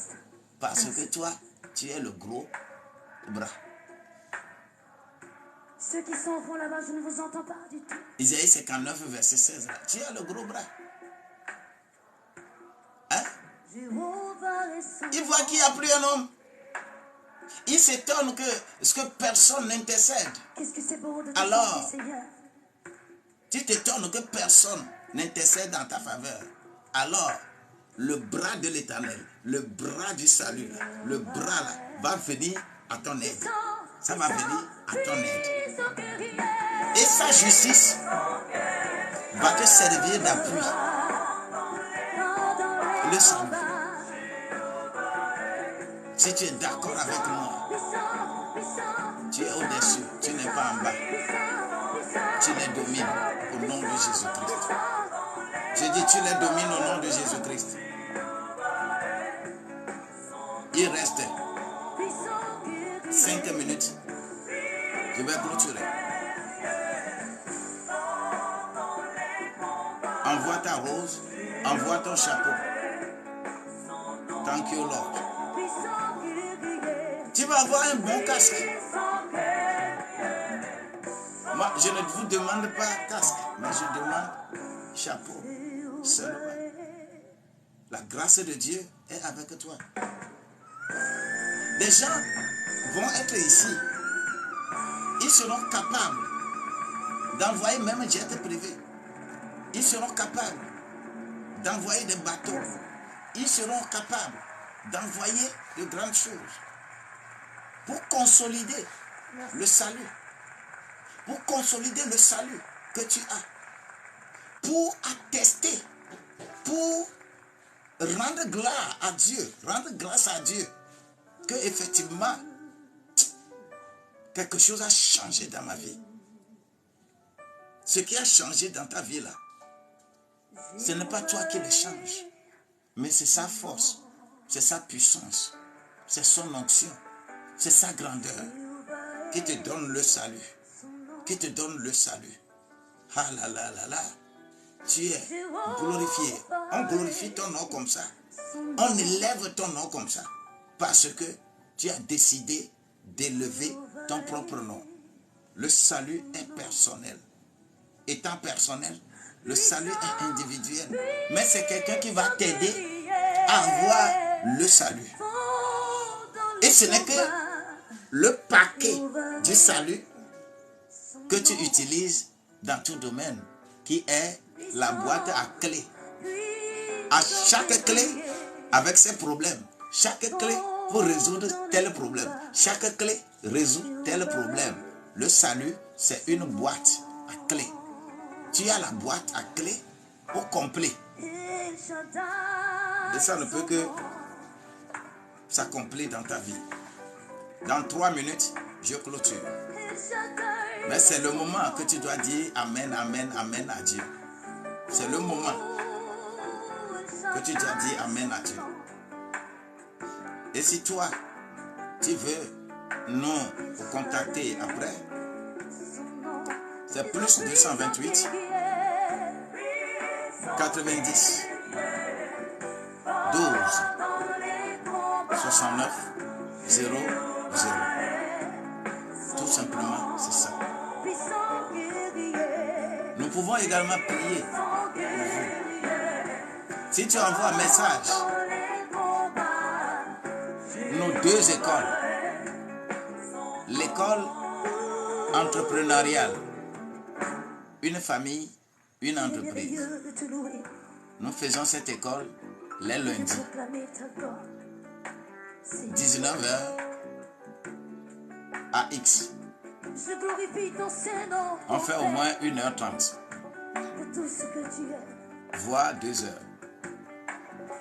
Parce que toi, tu es le gros bras. Ceux qui s'en vont là-bas, je ne vous entends pas du tout. Isaïe 59, verset 16. Là. Tu as le gros bras. Hein? Il voit qu'il n'y a plus un homme. Il s'étonne que personne n'intercède. Qu'est-ce que c'est beau de te Alors, parler, Seigneur. tu t'étonnes que personne n'intercède en ta faveur. Alors, le bras de l'Éternel, le bras du salut, le bras là, va venir à ton aide. Ça va venir à ton aide. Et sa justice va te servir d'appui. Le salut. Si tu es d'accord avec moi, tu es au-dessus, tu n'es pas en bas. Tu les domines au nom de Jésus-Christ. Je dis, tu les domines au nom de Jésus-Christ. Il reste 5 minutes. Je vais clôturer. Envoie ta rose, envoie ton chapeau. Thank you, Lord. Tu vas avoir un bon casque. Moi, je ne vous demande pas casque, mais je demande chapeau seulement. La grâce de Dieu est avec toi. Des gens vont être ici. Ils seront capables d'envoyer même un jet privé. Ils seront capables d'envoyer des bateaux. Ils seront capables d'envoyer de grandes choses pour consolider le salut. Pour consolider le salut que tu as. Pour attester. Pour rendre gloire à Dieu. Rendre grâce à Dieu. Que effectivement, quelque chose a changé dans ma vie. Ce qui a changé dans ta vie là, ce n'est pas toi qui le change, mais c'est sa force, c'est sa puissance, c'est son onction, c'est sa grandeur qui te donne le salut, qui te donne le salut. Ah là là là là, tu es glorifié. On glorifie ton nom comme ça. On élève ton nom comme ça, parce que tu as décidé d'élever ton propre nom. Le salut est personnel. Étant personnel, le salut est individuel. Mais c'est quelqu'un qui va t'aider à avoir le salut. Et ce n'est que le paquet du salut que tu utilises dans tout domaine, qui est la boîte à clés. À chaque clé, avec ses problèmes. Chaque clé pour résoudre tel problème. Chaque clé résout tel problème. Le salut, c'est une boîte à clés. Tu as la boîte à clés au complet. Et ça ne peut que s'accomplir dans ta vie. Dans 3 minutes, je clôture. Mais c'est le moment que tu dois dire Amen, Amen, Amen à Dieu. C'est le moment que tu dois dire Amen à Dieu. Et si toi, tu veux nous contacter après, c'est plus 228 90 12 69 00. Tout simplement, c'est ça. Nous pouvons également prier pour vous. Si tu envoies un message, nos 2 écoles, l'école entrepreneuriale, une famille, une entreprise. Nous faisons cette école les lundis, 19h à X. On fait au moins 1h30, voire 2h.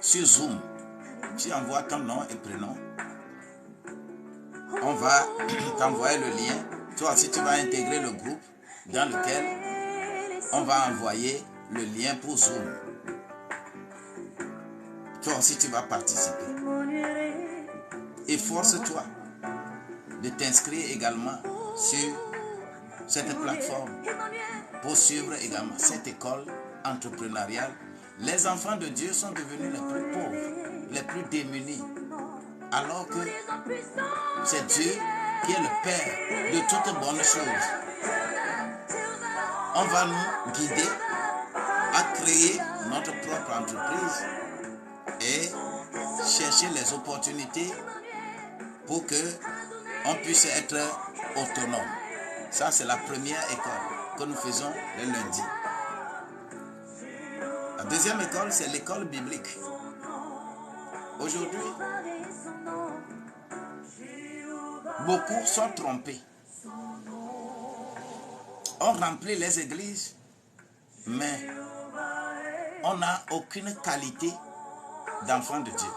Sur Zoom, tu envoies ton nom et prénom. On va t'envoyer le lien. Toi aussi, tu vas intégrer le groupe dans lequel on va envoyer le lien pour Zoom. Toi aussi, tu vas participer. Efforce-toi de t'inscrire également sur cette plateforme pour suivre également cette école entrepreneuriale. Les enfants de Dieu sont devenus les plus pauvres, les plus démunis, alors que c'est Dieu qui est le Père de toutes bonnes choses. On va nous guider à créer notre propre entreprise et chercher les opportunités pour que on puisse être autonome. Ça, c'est la première école que nous faisons le lundi. La deuxième école, c'est l'école biblique. Aujourd'hui, beaucoup sont trompés. On remplit les églises, mais on n'a aucune qualité d'enfant de Dieu.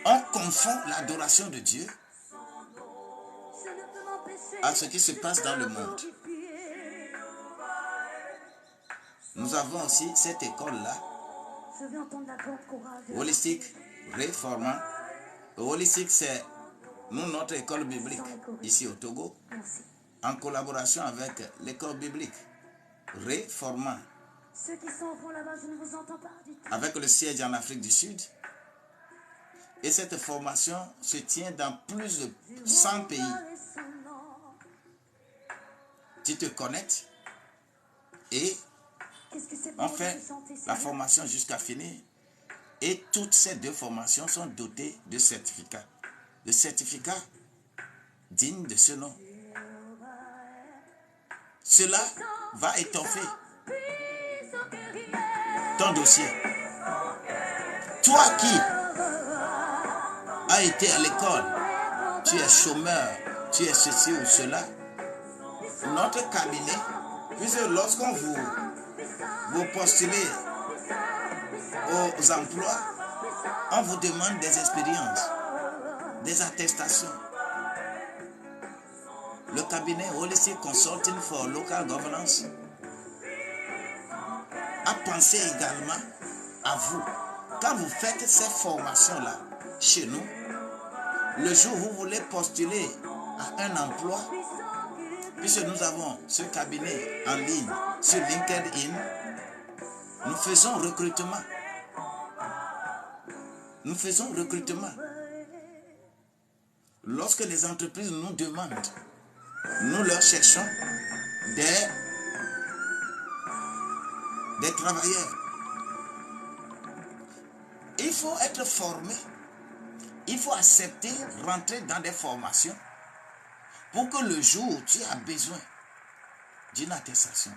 On confond l'adoration de Dieu à ce qui se passe dans le monde. Nous avons aussi cette école-là, Holistic Réformant. Holistic, c'est notre école biblique ici au Togo, en collaboration avec l'école biblique Réformant, avec le siège en Afrique du Sud. Et cette formation se tient dans plus de 100 pays. Tu te connectes et On fait la formation jusqu'à finir. Et toutes ces 2 formations sont dotées de certificats. De certificats dignes de ce nom. Cela va étoffer ton dossier. Toi qui as été à l'école, tu es chômeur, tu es ceci ou cela, notre cabinet, puisque lorsqu'on vous postulez aux emplois, on vous demande des expériences, des attestations. Le cabinet Holistic Consulting for Local Governance a pensé également à vous. Quand vous faites ces formations-là chez nous, le jour où vous voulez postuler à un emploi, puisque nous avons ce cabinet en ligne sur LinkedIn, nous faisons recrutement. Nous faisons recrutement. Lorsque les entreprises nous demandent, nous leur cherchons des travailleurs. Il faut être formé. Il faut accepter, rentrer dans des formations pour que le jour où tu as besoin d'une attestation,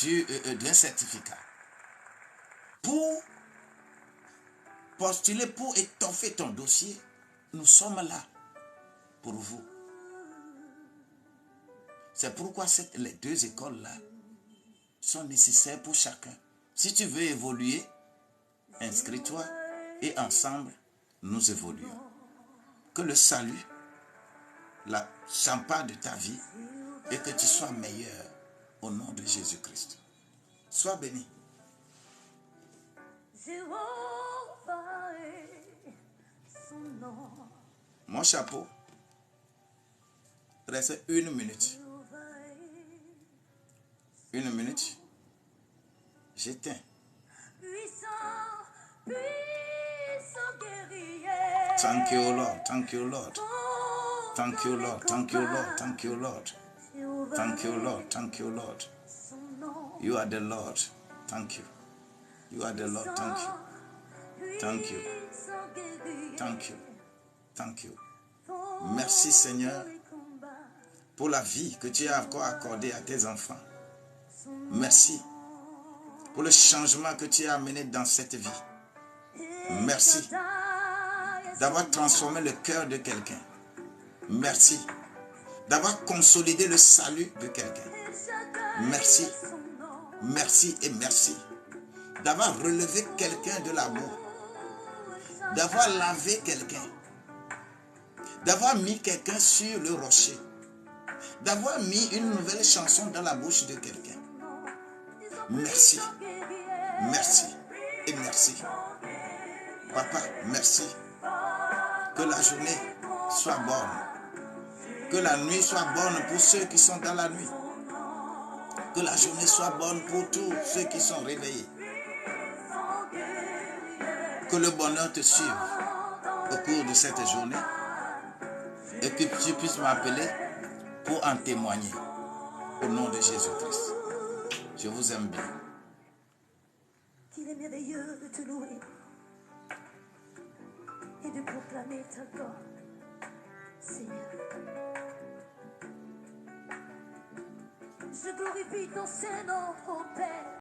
d'un certificat, pour postuler, pour étoffer ton dossier, nous sommes là pour vous. C'est pourquoi les 2 écoles-là sont nécessaires pour chacun. Si tu veux évoluer, inscris-toi et ensemble, nous évoluons. Que le salut s'empare de ta vie et que tu sois meilleur au nom de Jésus-Christ. Sois béni. Mon chapeau, reste 1 minute. 1 minute. J'éteins. Thank you, Lord. Thank you, Lord. Thank you, Lord. Thank you, Lord. Thank you, Lord. Thank you, Lord. Thank you, Lord. You are the Lord. Thank you. You are the Lord. Thank you. Thank you. Thank you. Thank you. Merci, Seigneur, pour la vie que tu as encore accordée à tes enfants. Merci pour le changement que tu as amené dans cette vie. Merci d'avoir transformé le cœur de quelqu'un. Merci d'avoir consolidé le salut de quelqu'un. Merci, merci et merci d'avoir relevé quelqu'un de la boue, d'avoir lavé quelqu'un, d'avoir mis quelqu'un sur le rocher, d'avoir mis une nouvelle chanson dans la bouche de quelqu'un. Merci, merci et merci. Papa, merci. Que la journée soit bonne. Que la nuit soit bonne pour ceux qui sont dans la nuit. Que la journée soit bonne pour tous ceux qui sont réveillés. Que le bonheur te suive au cours de cette journée. Et que tu puisses m'appeler pour en témoigner. Au nom de Jésus-Christ. Je vous aime bien. Qu'il est merveilleux de te louer et de proclamer ta gloire, Seigneur. Je glorifie ton Saint-Nom, ô Père.